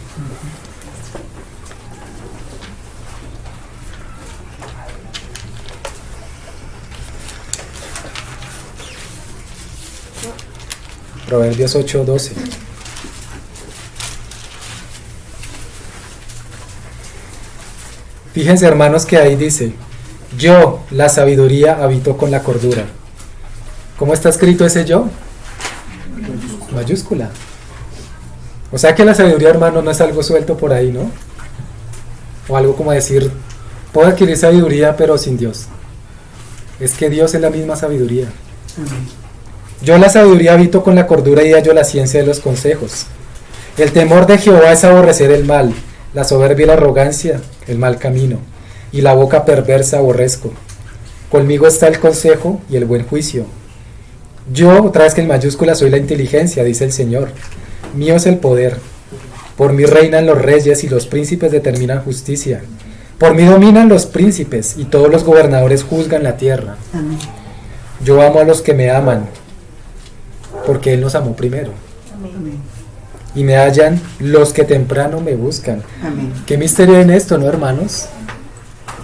Proverbios 8:12. Fíjense, hermanos, que ahí dice: yo, la sabiduría, habito con la cordura. ¿Cómo está escrito ese yo? Mayúscula. O sea que la sabiduría, hermano, no es algo suelto por ahí, ¿no? O algo como decir, puedo adquirir sabiduría pero sin Dios. Es que Dios es la misma sabiduría. Amén. Yo, la sabiduría, habito con la cordura y hallo la ciencia de los consejos. El temor de Jehová es aborrecer el mal, la soberbia y la arrogancia, el mal camino, y la boca perversa aborrezco. Conmigo está el consejo y el buen juicio. Yo, otra vez que en mayúscula, soy la inteligencia, dice el Señor. Mío es el poder. Por mí reinan los reyes y los príncipes determinan justicia. Por mí dominan los príncipes y todos los gobernadores juzgan la tierra. Amén. Yo amo a los que me aman, porque Él nos amó primero. Amén. Y me hallan los que temprano me buscan. Amén. Qué misterio en esto, ¿no, hermanos?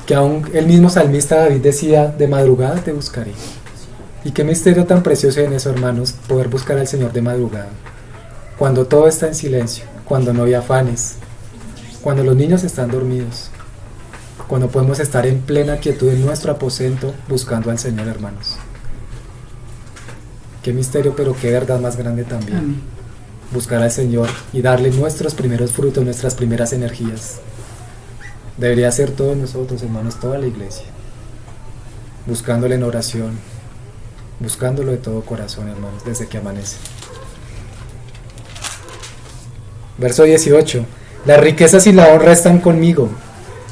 Que aún el mismo salmista David decía, de madrugada te buscaré. Y qué misterio tan precioso en eso, hermanos, poder buscar al Señor de madrugada. Cuando todo está en silencio, cuando no hay afanes, cuando los niños están dormidos, cuando podemos estar en plena quietud en nuestro aposento buscando al Señor, hermanos. Qué misterio, pero qué verdad más grande también. Amén. Buscar al Señor y darle nuestros primeros frutos, nuestras primeras energías. Debería ser todos nosotros, hermanos, toda la iglesia. Buscándole en oración, buscándolo de todo corazón, hermanos, desde que amanece. Verso 18. Las riquezas y la honra están conmigo,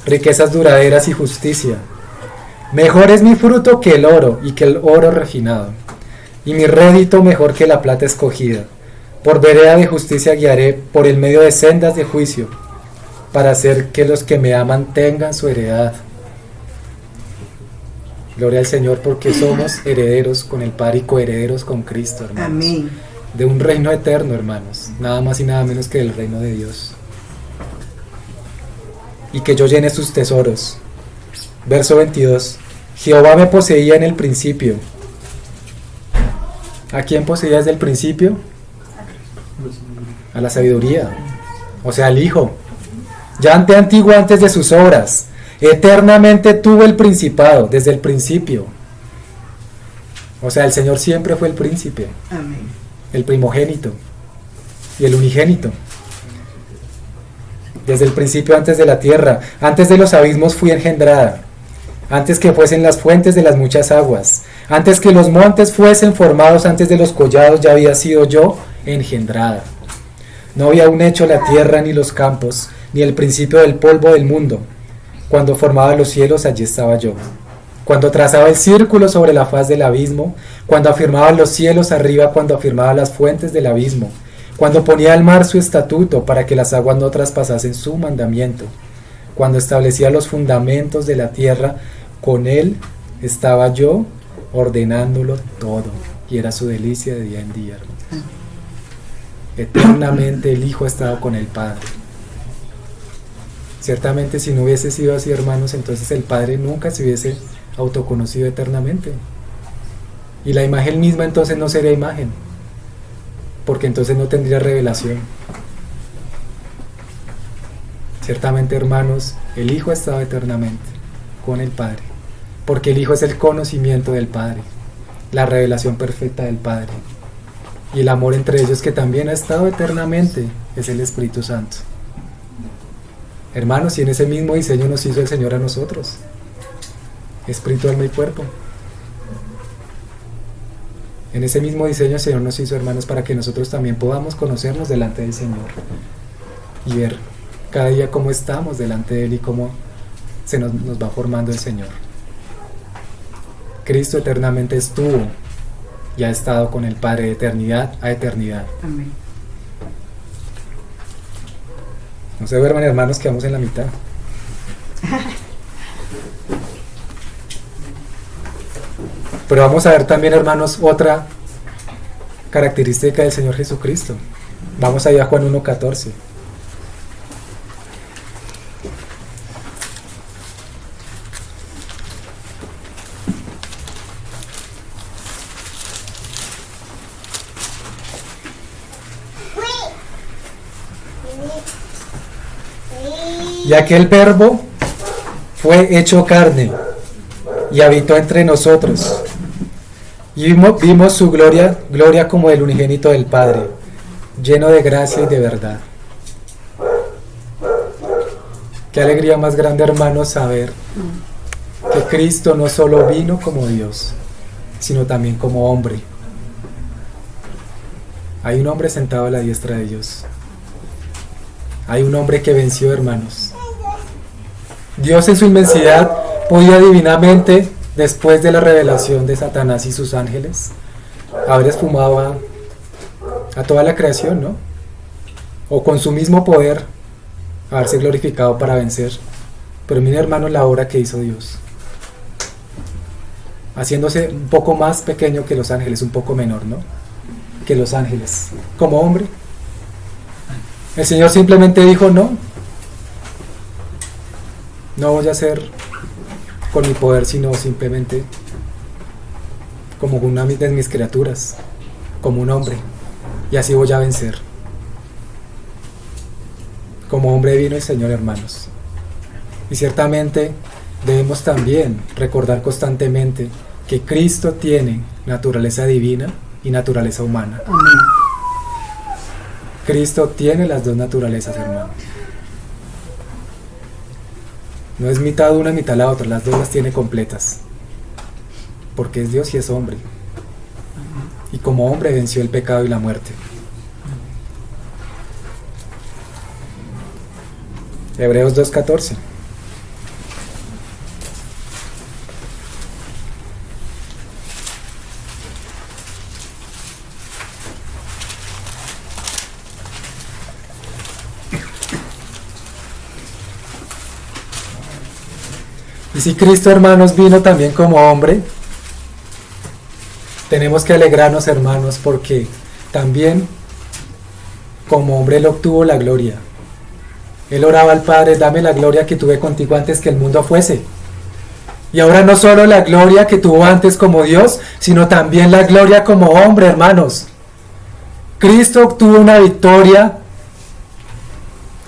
riquezas duraderas y justicia. Mejor es mi fruto que el oro y que el oro refinado, y mi rédito mejor que la plata escogida. Por vereda de justicia guiaré, por el medio de sendas de juicio, para hacer que los que me aman tengan su heredad. Gloria al Señor, porque somos herederos con el Padre y coherederos con Cristo, hermanos. Amén. De un reino eterno, hermanos, nada más y nada menos que del reino de Dios. Y que yo llene sus tesoros. Verso 22. Jehová me poseía en el principio. ¿A quién poseía desde el principio? A la sabiduría, o sea, al Hijo. Ya antiguo antes de sus obras, eternamente tuvo el principado, desde el principio. O sea, el Señor siempre fue el príncipe, Amén. el primogénito y el unigénito. Desde el principio, antes de la tierra, antes de los abismos fui engendrada, antes que fuesen las fuentes de las muchas aguas, antes que los montes fuesen formados, antes de los collados ya había sido yo engendrada. No había aún hecho la tierra ni los campos, ni el principio del polvo del mundo. Cuando formaba los cielos, allí estaba yo. Cuando trazaba el círculo sobre la faz del abismo, cuando afirmaba los cielos arriba, cuando afirmaba las fuentes del abismo, cuando ponía al mar su estatuto para que las aguas no traspasasen su mandamiento, cuando establecía los fundamentos de la tierra, con él estaba yo ordenándolo todo, y era su delicia de día en día, hermanos. Eternamente el Hijo ha estado con el Padre. Ciertamente si no hubiese sido así, hermanos, entonces el Padre nunca se hubiese autoconocido eternamente. Y la imagen misma entonces no sería imagen, porque entonces no tendría revelación. Ciertamente, hermanos, el Hijo ha estado eternamente con el Padre, porque el Hijo es el conocimiento del Padre, la revelación perfecta del Padre, y el amor entre ellos que también ha estado eternamente es el Espíritu Santo. Hermanos, y en ese mismo diseño nos hizo el Señor a nosotros, espíritu, alma y cuerpo. En ese mismo diseño el Señor nos hizo, hermanos, para que nosotros también podamos conocernos delante del Señor y ver cada día cómo estamos delante de Él y cómo nos va formando el Señor. Cristo eternamente estuvo y ha estado con el Padre de eternidad a eternidad. Amén. No se duerman, hermanos, que vamos en la mitad. Pero vamos a ver también, hermanos, otra característica del Señor Jesucristo. Vamos allá a Juan 1:14. Y aquel Verbo fue hecho carne y habitó entre nosotros. Y vimos su gloria, gloria como del unigénito del Padre, lleno de gracia y de verdad. Qué alegría más grande, hermanos, saber que Cristo no solo vino como Dios, sino también como hombre. Hay un hombre sentado a la diestra de Dios. Hay un hombre que venció, hermanos. Dios en su inmensidad podía divinamente, después de la revelación de Satanás y sus ángeles, haber esfumado a toda la creación, ¿no? O con su mismo poder haberse glorificado para vencer. Pero miren, hermanos, la obra que hizo Dios, haciéndose un poco más pequeño que los ángeles, un poco menor, ¿no? Que los ángeles, como hombre. El Señor simplemente dijo: no voy a hacer con mi poder, sino simplemente como una de mis criaturas, como un hombre, y así voy a vencer. Como hombre vino el Señor, hermanos. Y ciertamente debemos también recordar constantemente que Cristo tiene naturaleza divina y naturaleza humana. Amén. Cristo tiene las dos naturalezas, hermano. No es mitad una, mitad la otra, las dos las tiene completas. Porque es Dios y es hombre. Y como hombre venció el pecado y la muerte. Hebreos 2:14. Y si Cristo, hermanos, vino también como hombre, tenemos que alegrarnos, hermanos, porque también como hombre Él obtuvo la gloria. Él oraba al Padre: dame la gloria que tuve contigo antes que el mundo fuese. Y ahora no solo la gloria que tuvo antes como Dios, sino también la gloria como hombre, hermanos. Cristo obtuvo una victoria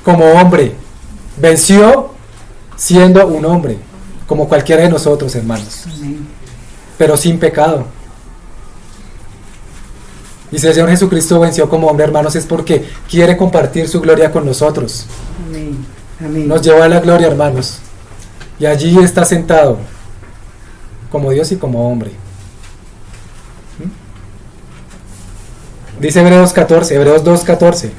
como hombre. Venció siendo un hombre, como cualquiera de nosotros, hermanos. Amén. Pero sin pecado. Y si el Señor Jesucristo venció como hombre, hermanos, es porque quiere compartir su gloria con nosotros. Amén. Amén. Nos llevó a la gloria, hermanos. Y allí está sentado, como Dios y como hombre. Dice Hebreos 2:14.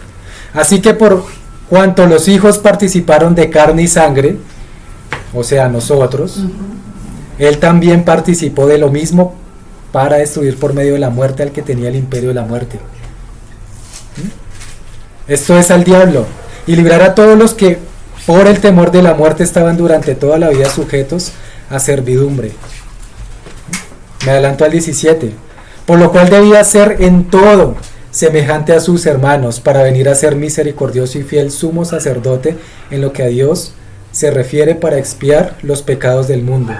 Así que por cuanto los hijos participaron de carne y sangre, o sea, nosotros, Él también participó de lo mismo para destruir por medio de la muerte al que tenía el imperio de la muerte. Esto es al diablo, y librar a todos los que por el temor de la muerte estaban durante toda la vida sujetos a servidumbre. Me adelanto al 17. Por lo cual debía ser en todo semejante a sus hermanos, para venir a ser misericordioso y fiel sumo sacerdote en lo que a Dios se refiere, para expiar los pecados del mundo.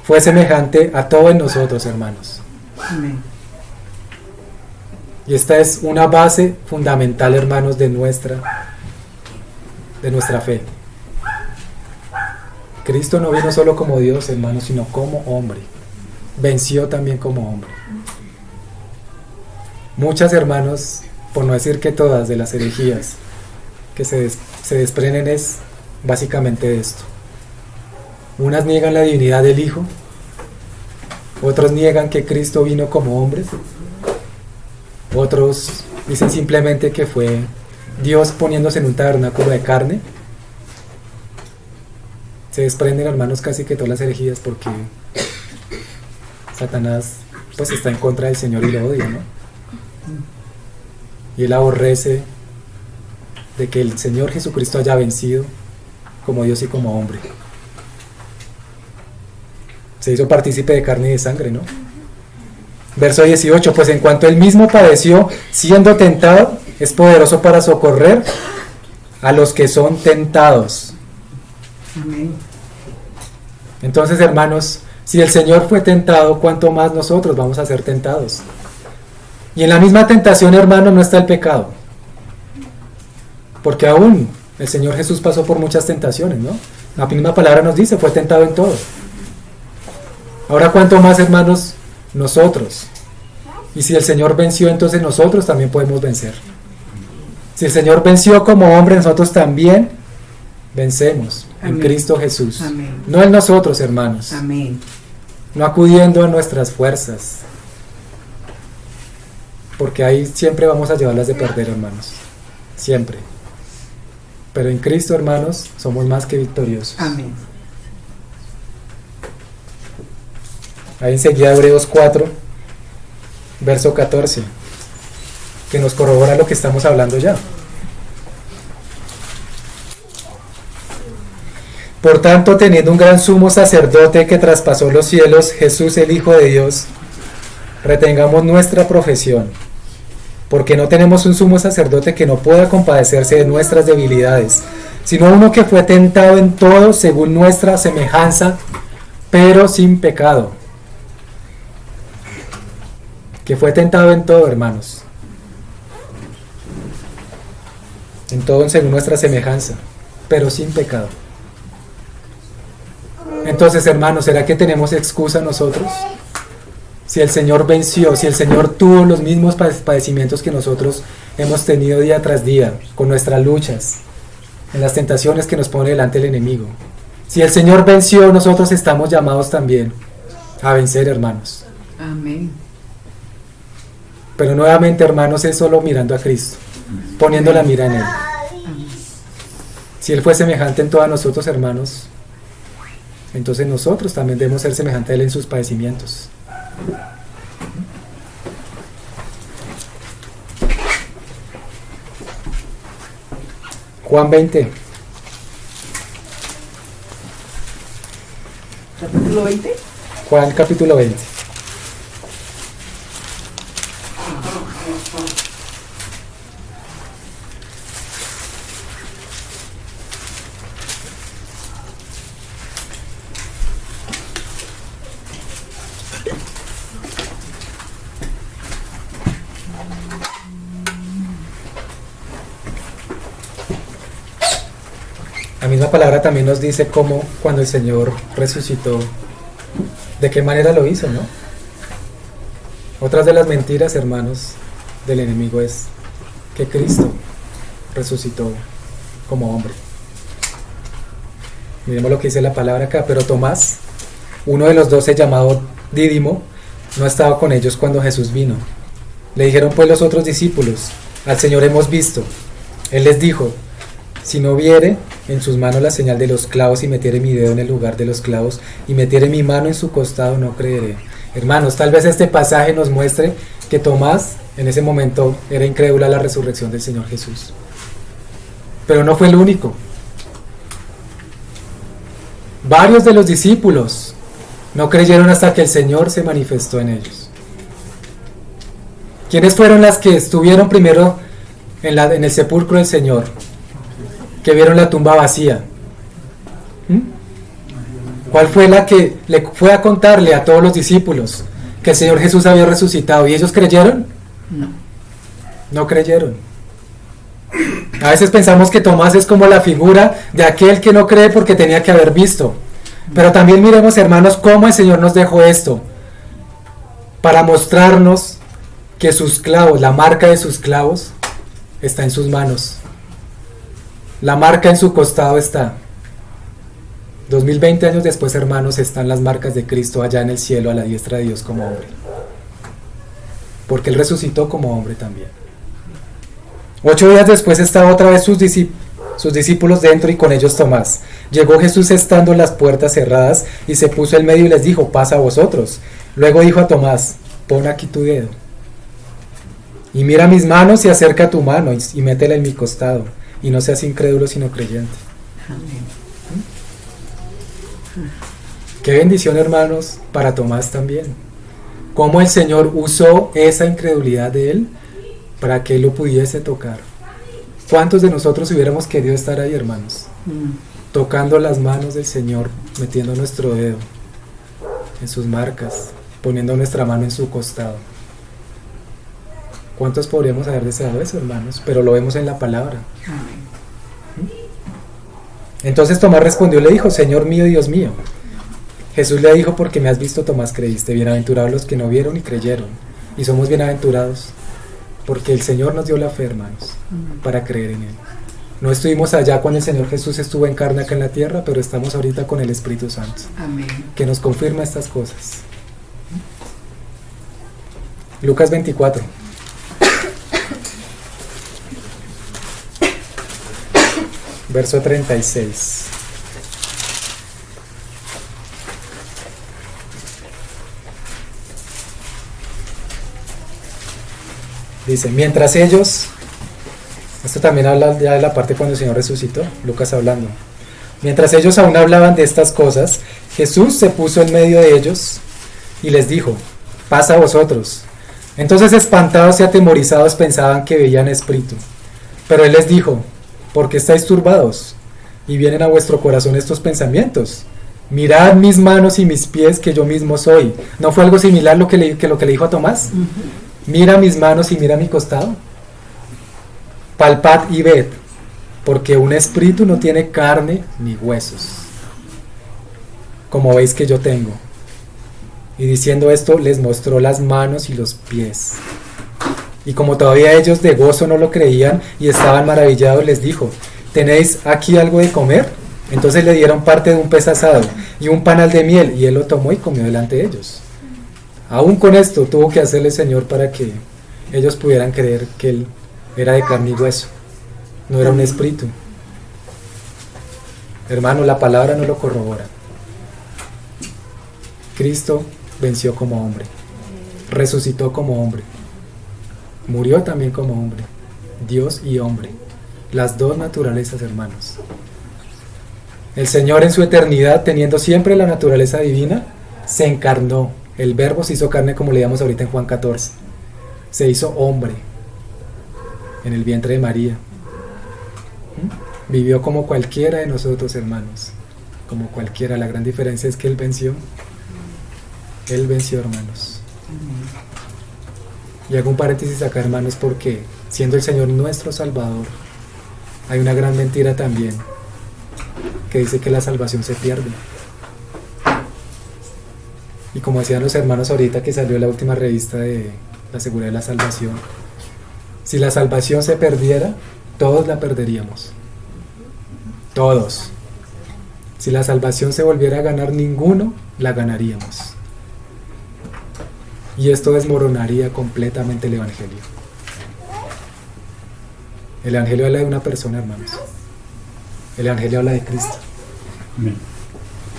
Fue semejante a todos nosotros, hermanos. Amén. Y esta es una base fundamental, hermanos, de nuestra fe. Cristo no vino solo como Dios, hermanos, sino como hombre. Venció también como hombre. Muchas, hermanos, por no decir que todas, de las herejías que se desprenden es básicamente de esto. Unas niegan la divinidad del Hijo, otros niegan que Cristo vino como hombre, otros dicen simplemente que fue Dios poniéndose en un tabernáculo de carne. Se desprenden, hermanos, casi que todas las herejías porque Satanás pues está en contra del Señor y lo odia, ¿no? Y él aborrece de que el Señor Jesucristo haya vencido como Dios y como hombre. Se hizo partícipe de carne y de sangre, ¿no? Verso 18, pues en cuanto él mismo padeció siendo tentado, es poderoso para socorrer a los que son tentados. Amén. Entonces, hermanos, si el Señor fue tentado, ¿cuánto más nosotros vamos a ser tentados? Y en la misma tentación, hermano, no está el pecado. Porque aún el Señor Jesús pasó por muchas tentaciones, ¿no? La misma palabra nos dice, fue tentado en todo. Ahora, ¿cuánto más, hermanos, nosotros? Y si el Señor venció, entonces nosotros también podemos vencer. Si el Señor venció como hombre, nosotros también vencemos. Amén. En Cristo Jesús. Amén. No en nosotros, hermanos. Amén. No acudiendo a nuestras fuerzas. Porque ahí siempre vamos a llevarlas de perder, hermanos. Siempre. Pero en Cristo, hermanos, somos más que victoriosos. Amén. Ahí enseguida Hebreos 4, verso 14, que nos corrobora lo que estamos hablando ya. Por tanto, teniendo un gran sumo sacerdote que traspasó los cielos, Jesús el Hijo de Dios, retengamos nuestra profesión, porque no tenemos un sumo sacerdote que no pueda compadecerse de nuestras debilidades, sino uno que fue tentado en todo según nuestra semejanza, pero sin pecado. Que fue tentado en todo, hermanos. En todo según nuestra semejanza, pero sin pecado. Entonces, hermanos, ¿será que tenemos excusa nosotros? Si el Señor venció, si el Señor tuvo los mismos padecimientos que nosotros hemos tenido día tras día, con nuestras luchas, en las tentaciones que nos pone delante el enemigo. Si el Señor venció, nosotros estamos llamados también a vencer, hermanos. Amén. Pero nuevamente, hermanos, es solo mirando a Cristo, poniendo la mira en Él. Si Él fue semejante en todos nosotros, hermanos, entonces nosotros también debemos ser semejantes a Él en sus padecimientos. Juan 20. ¿Capítulo 20? Juan capítulo 20. La misma palabra también nos dice cómo cuando el Señor resucitó, de qué manera lo hizo, ¿no? Otras de las mentiras, hermanos, del enemigo es que Cristo resucitó como hombre. Miremos lo que dice la palabra acá. Pero Tomás, uno de los 12 llamado Dídimo, no estaba con ellos cuando Jesús vino. Le dijeron pues los otros discípulos: al Señor hemos visto. Él les dijo: si no viere en sus manos la señal de los clavos y metiere mi dedo en el lugar de los clavos y metiere mi mano en su costado, no creeré. Hermanos, tal vez este pasaje nos muestre que Tomás en ese momento era incrédulo a la resurrección del Señor Jesús. Pero no fue el único. Varios de los discípulos no creyeron hasta que el Señor se manifestó en ellos. ¿Quiénes fueron las que estuvieron primero en el sepulcro del Señor? Que vieron la tumba vacía. ¿Cuál fue la que le fue a contarle a todos los discípulos que el Señor Jesús había resucitado. ¿Y ellos creyeron? No. No creyeron. A veces pensamos que Tomás es como la figura de aquel que no cree porque tenía que haber visto. Pero también miremos, hermanos, cómo el Señor nos dejó esto para mostrarnos que sus clavos, la marca de sus clavos está en sus manos. La marca en su costado está. 2020 años después, hermanos, están las marcas de Cristo allá en el cielo a la diestra de Dios como hombre. Porque Él resucitó como hombre también. 8 días después estaban otra vez sus discípulos dentro y con ellos Tomás. Llegó Jesús estando las puertas cerradas y se puso en medio y les dijo: pasa a vosotros. Luego dijo a Tomás: pon aquí tu dedo y mira mis manos y acerca tu mano y métela en mi costado y no seas incrédulo sino creyente. Amén. Qué bendición, hermanos, para Tomás también. Cómo el Señor usó esa incredulidad de él para que él lo pudiese tocar. ¿Cuántos de nosotros hubiéramos querido estar ahí, hermanos? Tocando las manos del Señor, metiendo nuestro dedo en sus marcas, poniendo nuestra mano en su costado. ¿Cuántos podríamos haber deseado eso, hermanos? Pero lo vemos en la palabra. Amén. Entonces Tomás respondió y le dijo: Señor mío y Dios mío. Jesús le dijo: porque me has visto, Tomás, creíste. Bienaventurados los que no vieron y creyeron. Y somos bienaventurados porque el Señor nos dio la fe, hermanos, para creer en Él. No estuvimos allá cuando el Señor Jesús estuvo en carne acá en la tierra, pero estamos ahorita con el Espíritu Santo, Amén. que nos confirma estas cosas. Lucas 24. Verso 36. Dice: mientras ellos, esto también habla ya de la parte cuando el Señor resucitó, Lucas hablando. Mientras ellos aún hablaban de estas cosas, Jesús se puso en medio de ellos y les dijo: pasa a vosotros. Entonces, espantados y atemorizados, pensaban que veían espíritu. Pero Él les dijo: ¿por qué estáis turbados? Y vienen a vuestro corazón estos pensamientos. Mirad mis manos y mis pies, que yo mismo soy. ¿No fue algo similar lo que le dijo a Tomás? Mira mis manos y mira mi costado. Palpad y ved, porque un espíritu no tiene carne ni huesos, como veis que yo tengo. Y diciendo esto, les mostró las manos y los pies. Y como todavía ellos de gozo no lo creían y estaban maravillados, les dijo: ¿tenéis aquí algo de comer? Entonces le dieron parte de un pez asado y un panal de miel, y él lo tomó y comió delante de ellos. Aún con esto tuvo que hacerle el Señor para que ellos pudieran creer que Él era de carne y hueso, no era un espíritu. Hermano, la palabra no lo corrobora. Cristo venció como hombre, resucitó como hombre, murió también como hombre, Dios y hombre, las dos naturalezas, hermanos. El Señor en su eternidad, teniendo siempre la naturaleza divina, se encarnó. El Verbo se hizo carne, como leíamos ahorita en Juan 14. Se hizo hombre en el vientre de María. Vivió como cualquiera de nosotros, hermanos. Como cualquiera. La gran diferencia es que Él venció. Él venció, hermanos. Y hago un paréntesis acá, hermanos, porque siendo el Señor nuestro Salvador, hay una gran mentira también que dice que la salvación se pierde. Y como decían los hermanos ahorita que salió la última revista de la seguridad de la salvación, si la salvación se perdiera, todos la perderíamos. Todos. Si la salvación se volviera a ganar, ninguno la ganaríamos. Y esto desmoronaría completamente el Evangelio. El Evangelio habla de una persona, hermanos. El Evangelio habla de Cristo.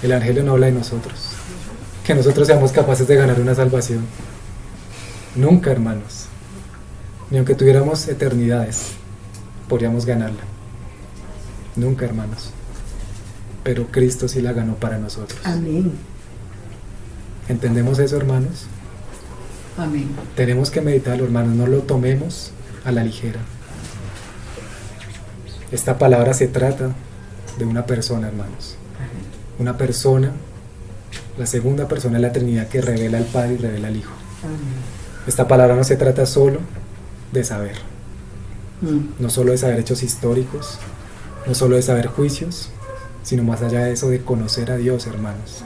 El Evangelio no habla de nosotros. Que nosotros seamos capaces de ganar una salvación. Nunca, hermanos. Ni aunque tuviéramos eternidades, podríamos ganarla. Nunca, hermanos. Pero Cristo sí la ganó para nosotros. Amén. ¿Entendemos eso, hermanos? Amén. Tenemos que meditarlo, hermanos. No lo tomemos a la ligera. Esta palabra se trata de una persona, hermanos. Una persona, la segunda persona de la Trinidad, que revela al Padre y revela al Hijo. Esta palabra no se trata solo de saber, no solo de saber hechos históricos, no solo de saber juicios, sino más allá de eso, de conocer a Dios, hermanos.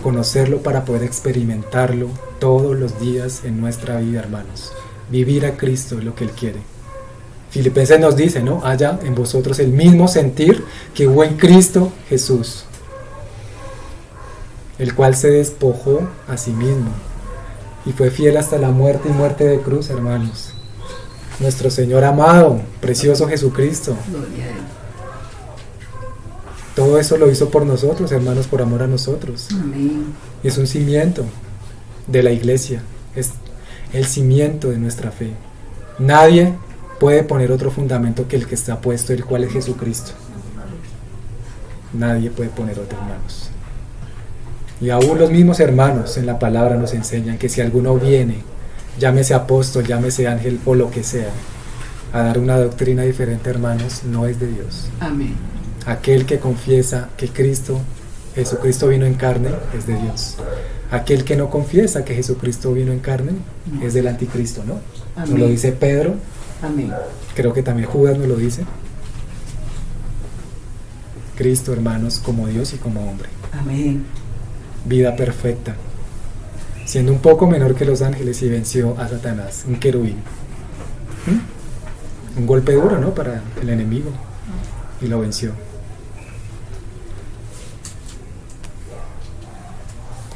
Conocerlo para poder experimentarlo todos los días en nuestra vida, hermanos. Vivir a Cristo es lo que Él quiere. Filipenses nos dice, ¿no? Haya en vosotros el mismo sentir que hubo en Cristo Jesús, el cual se despojó a sí mismo y fue fiel hasta la muerte y muerte de cruz, hermanos. Nuestro Señor amado, precioso Jesucristo. Gloria a Él. Todo eso lo hizo por nosotros, hermanos, por amor a nosotros. Amén. Y es un cimiento de la iglesia, es el cimiento de nuestra fe. Nadie puede poner otro fundamento que el que está puesto, el cual es Jesucristo. Nadie puede poner otro, hermanos. Y aún los mismos hermanos en la palabra nos enseñan que si alguno viene, llámese apóstol, llámese ángel o lo que sea, a dar una doctrina diferente, hermanos, no es de Dios. Amén. Aquel que confiesa que Jesucristo vino en carne, es de Dios. Aquel que no confiesa que Jesucristo vino en carne, es del anticristo, ¿no? Amén. Nos lo dice Pedro, Amén. creo que también Judas nos lo dice. Cristo, hermanos, como Dios y como hombre. Amén. Vida perfecta, siendo un poco menor que los ángeles, y venció a Satanás, un querubín. Un golpe duro, ¿no?, para el enemigo, y lo venció.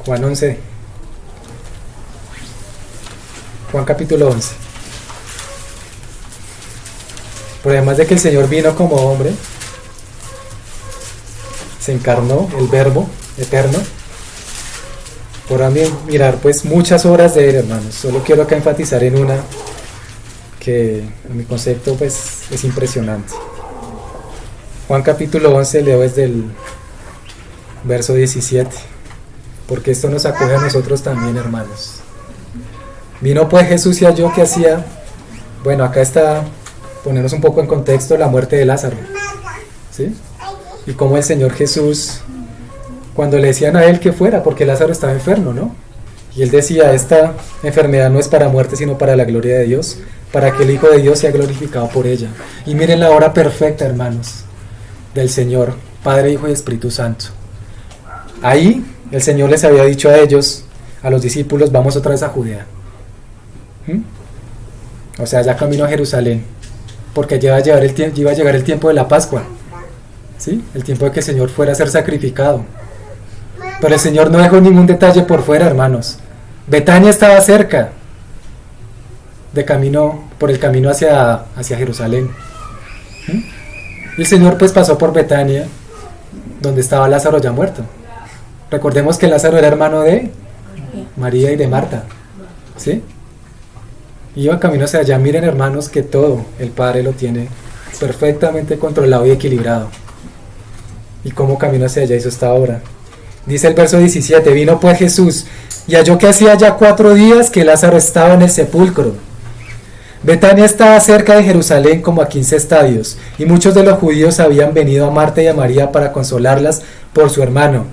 Juan 11. Juan capítulo 11. Por además de que el Señor vino como hombre, se encarnó el Verbo eterno. Podrán mirar pues muchas obras de Él, hermanos. Solo quiero acá enfatizar en una que en mi concepto pues es impresionante. Juan capítulo 11, leo desde el verso 17, porque esto nos acoge a nosotros también, hermanos. Vino pues Jesús y halló que hacía, bueno, acá está, ponernos un poco en contexto, la muerte de Lázaro, ¿sí? Y cómo el Señor Jesús, cuando le decían a él que fuera, porque Lázaro estaba enfermo, ¿no? Y él decía, esta enfermedad no es para muerte, sino para la gloria de Dios, para que el Hijo de Dios sea glorificado por ella. Y miren la hora perfecta, hermanos, del Señor, Padre, Hijo y Espíritu Santo. Ahí el Señor les había dicho a ellos, a los discípulos, vamos otra vez a Judea. O sea, ya camino a Jerusalén, porque ya iba a llegar el tiempo de la Pascua, ¿sí? El tiempo de que el Señor fuera a ser sacrificado. Pero el Señor no dejó ningún detalle por fuera, hermanos. Betania estaba cerca, por el camino hacia Jerusalén. Y el Señor pues pasó por Betania, donde estaba Lázaro ya muerto. Recordemos que Lázaro era hermano de María y de Marta, ¿sí? Iba camino hacia allá. Miren, hermanos, que todo el Padre lo tiene perfectamente controlado y equilibrado. Y cómo camino hacia allá hizo esta obra. Dice el verso 17, vino pues Jesús y halló que hacía ya 4 días que Lázaro estaba en el sepulcro. Betania estaba cerca de Jerusalén como a 15 estadios, y muchos de los judíos habían venido a Marta y a María para consolarlas por su hermano.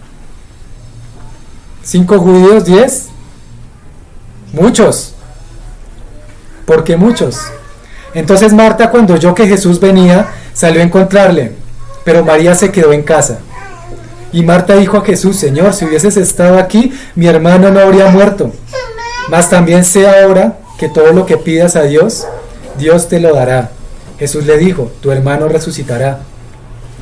5 judíos, 10. Muchos. ¿Por qué muchos? Entonces Marta, cuando oyó que Jesús venía, salió a encontrarle, pero María se quedó en casa. Y Marta dijo a Jesús, Señor, si hubieses estado aquí, mi hermano no habría muerto. Mas también sé ahora que todo lo que pidas a Dios, Dios te lo dará. Jesús le dijo, tu hermano resucitará.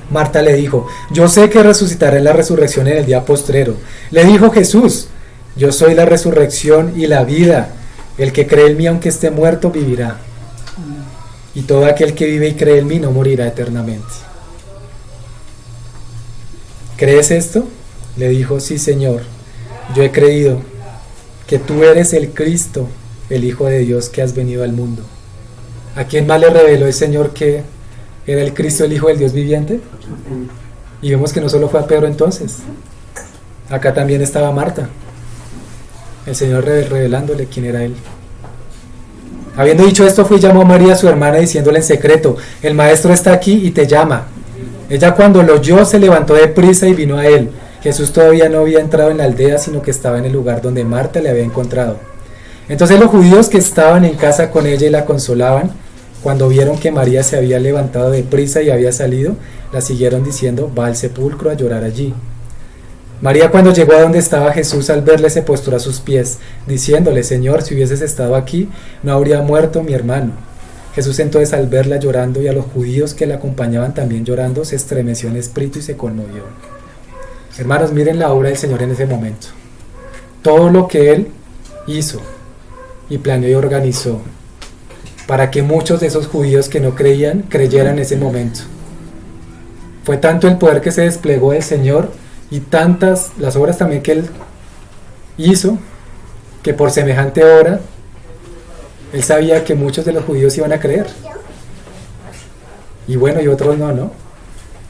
Marta le dijo, yo sé que resucitará en la resurrección en el día postrero. Le dijo Jesús, yo soy la resurrección y la vida. El que cree en mí, aunque esté muerto, vivirá. Y todo aquel que vive y cree en mí no morirá eternamente. ¿Crees esto? Le dijo, sí, Señor, yo he creído que tú eres el Cristo, el Hijo de Dios que has venido al mundo. ¿A quién más le reveló el Señor que era el Cristo, el Hijo del Dios viviente? Y vemos que no solo fue a Pedro entonces. Acá también estaba Marta. El Señor revelándole quién era Él. Habiendo dicho esto, fue y llamó a María, su hermana, diciéndole en secreto, el Maestro está aquí y te llama. Ella cuando lo oyó se levantó de prisa y vino a él. Jesús todavía no había entrado en la aldea, sino que estaba en el lugar donde Marta le había encontrado. Entonces los judíos que estaban en casa con ella y la consolaban, cuando vieron que María se había levantado de prisa y había salido, la siguieron diciendo: va al sepulcro a llorar allí. María, cuando llegó a donde estaba Jesús, al verle se postró a sus pies, diciéndole: Señor, si hubieses estado aquí, no habría muerto mi hermano. Jesús entonces, al verla llorando y a los judíos que la acompañaban también llorando, se estremeció en espíritu y se conmovió. Hermanos, miren la obra del Señor en ese momento. Todo lo que Él hizo y planeó y organizó para que muchos de esos judíos que no creían, creyeran en ese momento. Fue tanto el poder que se desplegó del Señor y tantas las obras también que Él hizo, que por semejante obra Él sabía que muchos de los judíos iban a creer. Y bueno, y otros no.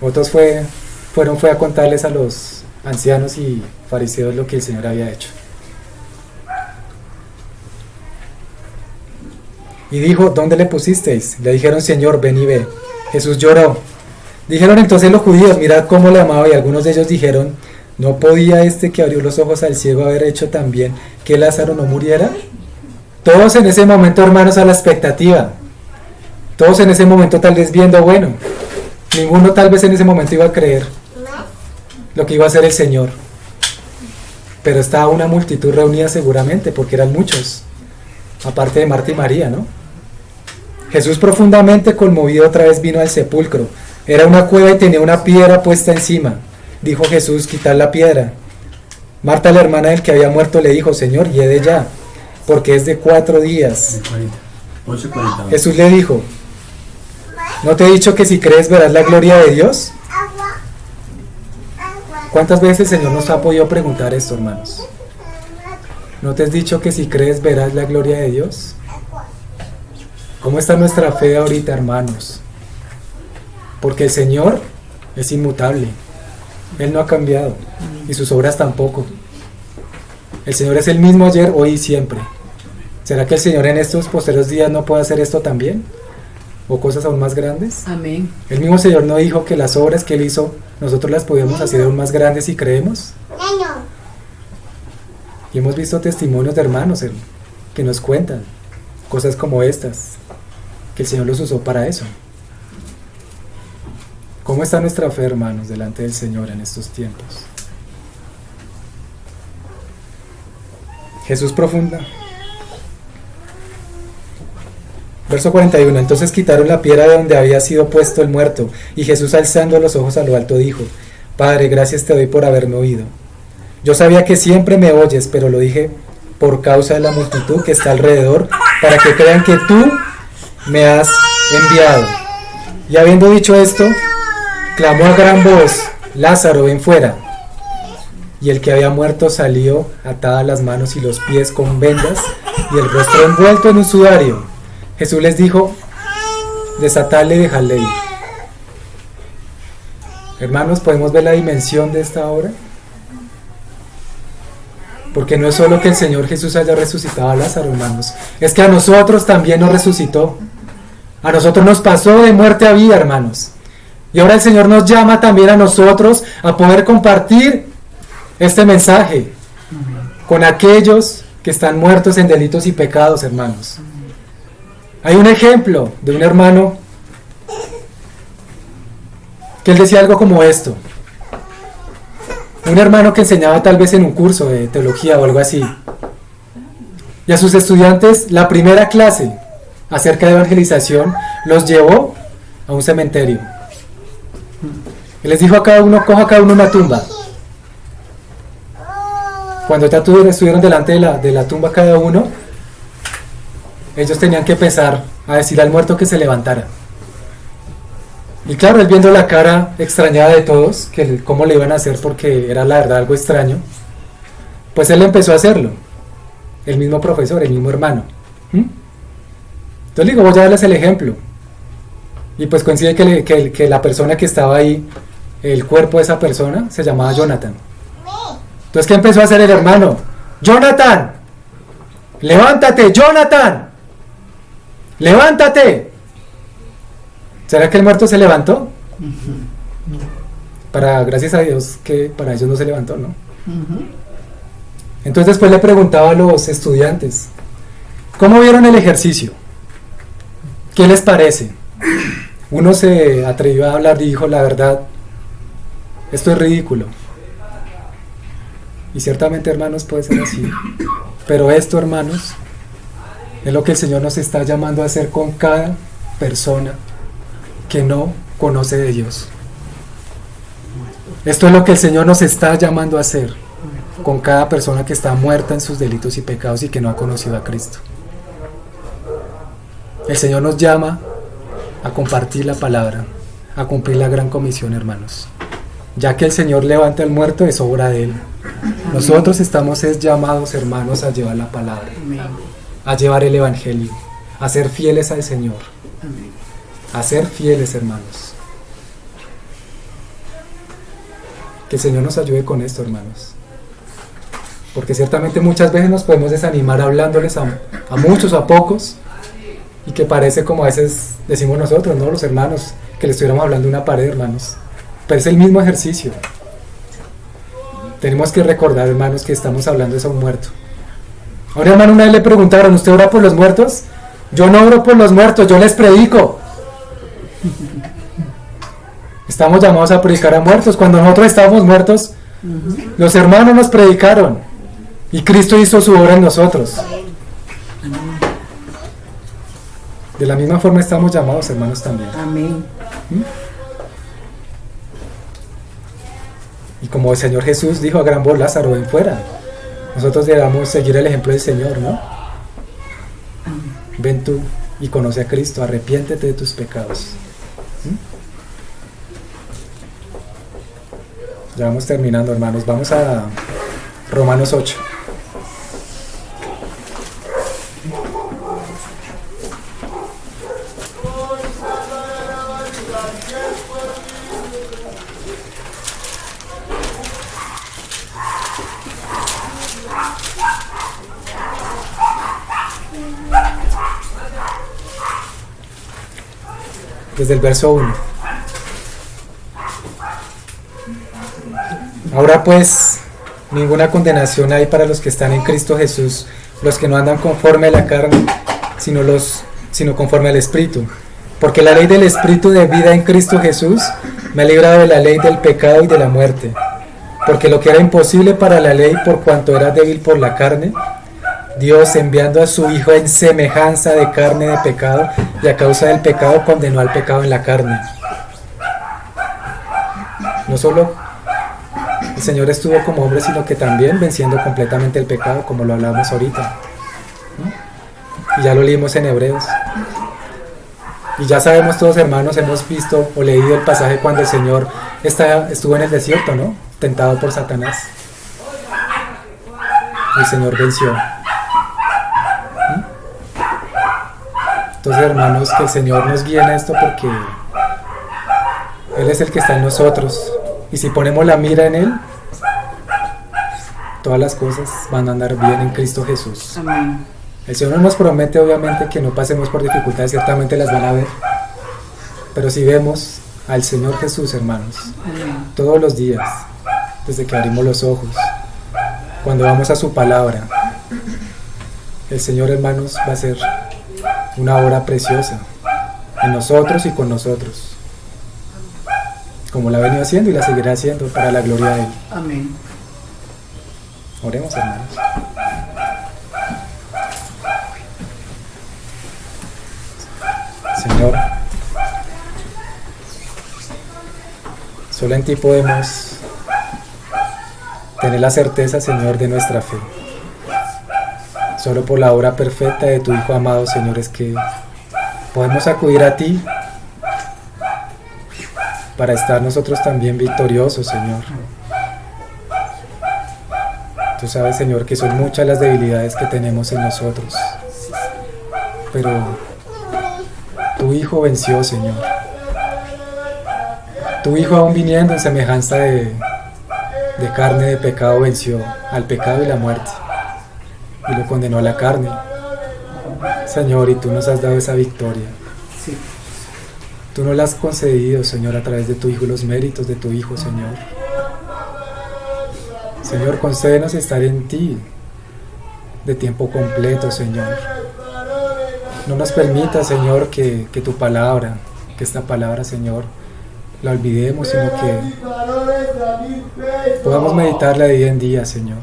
Otros fue a contarles a los ancianos y fariseos lo que el Señor había hecho. Y dijo: ¿dónde le pusisteis? Le dijeron: Señor, ven y ve. Jesús lloró. Dijeron entonces los judíos: mirad cómo le amaba. Y algunos de ellos dijeron: ¿no podía este que abrió los ojos al ciego haber hecho también que Lázaro no muriera? Todos en ese momento, hermanos, a la expectativa. Todos en ese momento tal vez viendo, bueno, ninguno tal vez en ese momento iba a creer lo que iba a hacer el Señor. Pero estaba una multitud reunida seguramente, porque eran muchos, aparte de Marta y María, ¿no? Jesús, profundamente conmovido, otra vez vino al sepulcro. Era una cueva y tenía una piedra puesta encima. Dijo Jesús: quitad la piedra. Marta, la hermana del que había muerto, le dijo: Señor, hiede ya, porque es de 4 días. 8:40. Jesús le dijo: ¿no te he dicho que si crees verás la gloria de Dios? ¿Cuántas veces el Señor nos ha podido preguntar esto, hermanos? ¿No te has dicho que si crees verás la gloria de Dios? ¿Cómo está nuestra fe ahorita, hermanos? Porque el Señor es inmutable. Él no ha cambiado y sus obras tampoco. El Señor es el mismo ayer, hoy y siempre. ¿Será que el Señor en estos posteriores días no puede hacer esto también? ¿O cosas aún más grandes? Amén. El mismo Señor no dijo que las obras que Él hizo, nosotros las podíamos hacer aún más grandes si creemos. Y hemos visto testimonios de hermanos que nos cuentan cosas como estas, que el Señor los usó para eso. ¿Cómo está nuestra fe, hermanos, delante del Señor en estos tiempos? Jesús profunda. Verso 41. Entonces quitaron la piedra de donde había sido puesto el muerto, y Jesús, alzando los ojos a lo alto, dijo: Padre, gracias te doy por haberme oído. Yo sabía que siempre me oyes, pero lo dije por causa de la multitud que está alrededor, para que crean que tú me has enviado. Y habiendo dicho esto, clamó a gran voz: Lázaro, ven fuera. Y el que había muerto salió, atadas las manos y los pies con vendas, y el rostro envuelto en un sudario. Jesús les dijo: desatadle y dejadle ir. Hermanos, ¿podemos ver la dimensión de esta obra? Porque no es solo que el Señor Jesús haya resucitado a Lázaro, hermanos, es que a nosotros también nos resucitó. A nosotros nos pasó de muerte a vida, hermanos. Y ahora el Señor nos llama también a nosotros a poder compartir este mensaje con aquellos que están muertos en delitos y pecados, hermanos. Hay un ejemplo de un hermano que él decía algo como esto. Un hermano que enseñaba tal vez en un curso de teología o algo así. Y a sus estudiantes, la primera clase acerca de evangelización los llevó a un cementerio. Y les dijo a cada uno: coja cada uno una tumba. Cuando ya estuvieron delante de la tumba cada uno, ellos tenían que empezar a decir al muerto que se levantara. Y claro, él viendo la cara extrañada de todos, que cómo le iban a hacer, porque era la verdad algo extraño, pues él empezó a hacerlo. El mismo profesor, el mismo hermano. Entonces le digo: voy a darles el ejemplo. Y pues coincide que la persona que estaba ahí, el cuerpo de esa persona, se llamaba Jonathan. Entonces, ¿qué empezó a hacer el hermano? ¡Jonathan! ¡Levántate, Jonathan! ¡Levántate! ¿Será que el muerto se levantó? Gracias a Dios que para ellos no se levantó, ¿no? Entonces después le preguntaba a los estudiantes: ¿Cómo vieron el ejercicio? ¿Qué les parece? Uno se atrevió a hablar y dijo, la verdad, esto es ridículo. Y ciertamente, hermanos, puede ser así. Pero esto, hermanos, es lo que el Señor nos está llamando a hacer con cada persona que no conoce de Dios. Esto es lo que el Señor nos está llamando a hacer con cada persona que está muerta en sus delitos y pecados y que no ha conocido a Cristo. El Señor nos llama a compartir la palabra, a cumplir la gran comisión, hermanos. Ya que el Señor levanta al muerto, es obra de Él. Nosotros estamos llamados, hermanos, a llevar la palabra, a llevar el Evangelio, a ser fieles al Señor, a ser fieles, hermanos. Que el Señor nos ayude con esto, hermanos. Porque ciertamente muchas veces nos podemos desanimar hablándoles a muchos o a pocos, y que parece como a veces decimos nosotros, ¿no? Los hermanos, que le estuviéramos hablando a una pared, hermanos. Pero es el mismo ejercicio. Tenemos que recordar, hermanos, que estamos hablando a un muerto. Ahora, hermano, una vez le preguntaron, ¿usted ora por los muertos? Yo no oro por los muertos, yo les predico. Estamos llamados a predicar a muertos. Cuando nosotros estábamos muertos, los hermanos nos predicaron. Y Cristo hizo su obra en nosotros. De la misma forma estamos llamados, hermanos, también. Amén. Y como el Señor Jesús dijo a gran voz, Lázaro, ven fuera. Nosotros debemos seguir el ejemplo del Señor, ¿no? Ven tú y conoce a Cristo, arrepiéntete de tus pecados. Ya vamos terminando, hermanos. Vamos a Romanos 8. Desde el verso 1. Ahora pues, ninguna condenación hay para los que están en Cristo Jesús, los que no andan conforme a la carne, sino conforme al Espíritu. Porque la ley del Espíritu de vida en Cristo Jesús me ha librado de la ley del pecado y de la muerte. Porque lo que era imposible para la ley, por cuanto era débil por la carne, Dios, enviando a su Hijo en semejanza de carne de pecado, y a causa del pecado condenó al pecado en la carne. No solo el Señor estuvo como hombre, sino que también venciendo completamente el pecado, como lo hablábamos ahorita. Y ya lo leímos en Hebreos. Y ya sabemos todos, hermanos, hemos visto o leído el pasaje cuando el Señor estuvo en el desierto, ¿no? Tentado por Satanás. Y el Señor venció. Entonces, hermanos, que el Señor nos guíe en esto porque Él es el que está en nosotros. Y si ponemos la mira en Él, todas las cosas van a andar bien en Cristo Jesús. Amén. El Señor nos promete, obviamente, que no pasemos por dificultades, ciertamente las van a ver. Pero si vemos al Señor Jesús, hermanos, todos los días, desde que abrimos los ojos, cuando vamos a su palabra, el Señor, hermanos, va a hacer una obra preciosa en nosotros y con nosotros, como la ha venido haciendo y la seguirá haciendo para la gloria de Él. Amén. Oremos, hermanos. Señor, solo en ti podemos tener la certeza, Señor, de nuestra fe. Solo por la obra perfecta de tu Hijo amado, Señor, es que podemos acudir a ti para estar nosotros también victoriosos, Señor. Tú sabes, Señor, que son muchas las debilidades que tenemos en nosotros, pero tu Hijo venció, Señor. Tu Hijo, aún viniendo en semejanza de carne de pecado, venció al pecado y la muerte y lo condenó a la carne, Señor, y tú nos has dado esa victoria. Sí. Tú nos la has concedido, Señor, a través de tu Hijo, los méritos de tu Hijo, Señor. Señor, concédenos estar en ti de tiempo completo, Señor. No nos permita, Señor, que tu palabra, que esta palabra, Señor, la olvidemos, sino que podamos meditarla de día en día, Señor.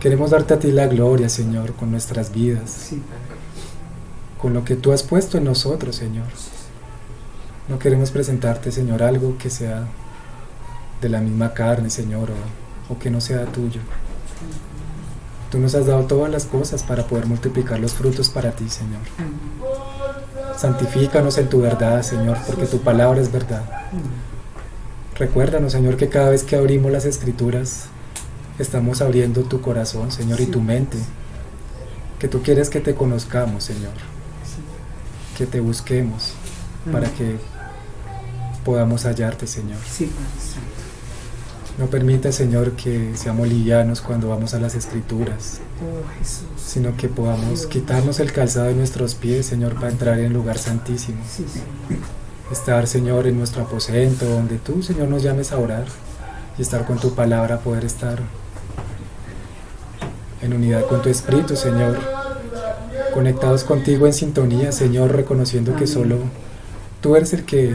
Queremos darte a ti la gloria, Señor, con nuestras vidas, Sí, Padre. con lo que tú has puesto en nosotros, Señor. No queremos presentarte, Señor, algo que sea de la misma carne, Señor, o que no sea tuyo. Tú nos has dado todas las cosas para poder multiplicar los frutos para ti, Señor. Amén. Santifícanos en tu verdad, Señor, porque tu palabra es verdad. Recuérdanos, Señor, que cada vez que abrimos las Escrituras, estamos abriendo tu corazón, Señor, y tu mente. Que tú quieres que te conozcamos, Señor. Que te busquemos para que podamos hallarte, Señor. Sí, Padre Santo. No permita, Señor, que seamos livianos cuando vamos a las Escrituras, Oh, Jesús. sino que podamos quitarnos el calzado de nuestros pies, Señor, para entrar en el lugar santísimo. Sí, Señor. Estar, Señor, en nuestro aposento, donde tú, Señor, nos llames a orar y estar con tu palabra, poder estar en unidad con tu Espíritu, Señor, conectados contigo en sintonía, Señor, reconociendo que Amén. solo tú eres el que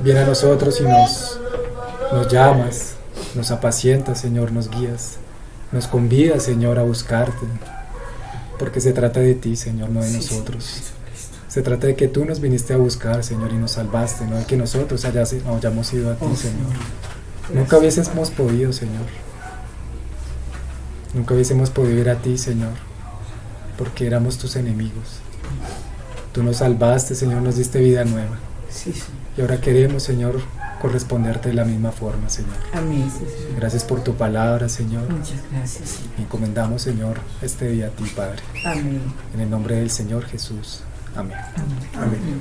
viene a nosotros y nos llamas, nos apacientas, Señor, nos guías, nos convidas, Señor, a buscarte, porque se trata de ti, Señor, no de Sí, nosotros. Señor Jesucristo. Se trata de que tú nos viniste a buscar, Señor, y nos salvaste, no de que nosotros hayamos ido a ti, Oh, Señor. Gracias. Nunca hubiésemos podido, Señor. Nunca hubiésemos podido ir a ti, Señor, porque éramos tus enemigos. Tú nos salvaste, Señor, nos diste vida nueva. Sí, Señor. Y ahora queremos, Señor, corresponderte de la misma forma, Señor. Amén, sí, Señor. Gracias por tu palabra, Señor. Muchas gracias, Señor. Encomendamos, Señor, este día a ti, Padre. Amén. En el nombre del Señor Jesús. Amén. Amén. Amén. Amén.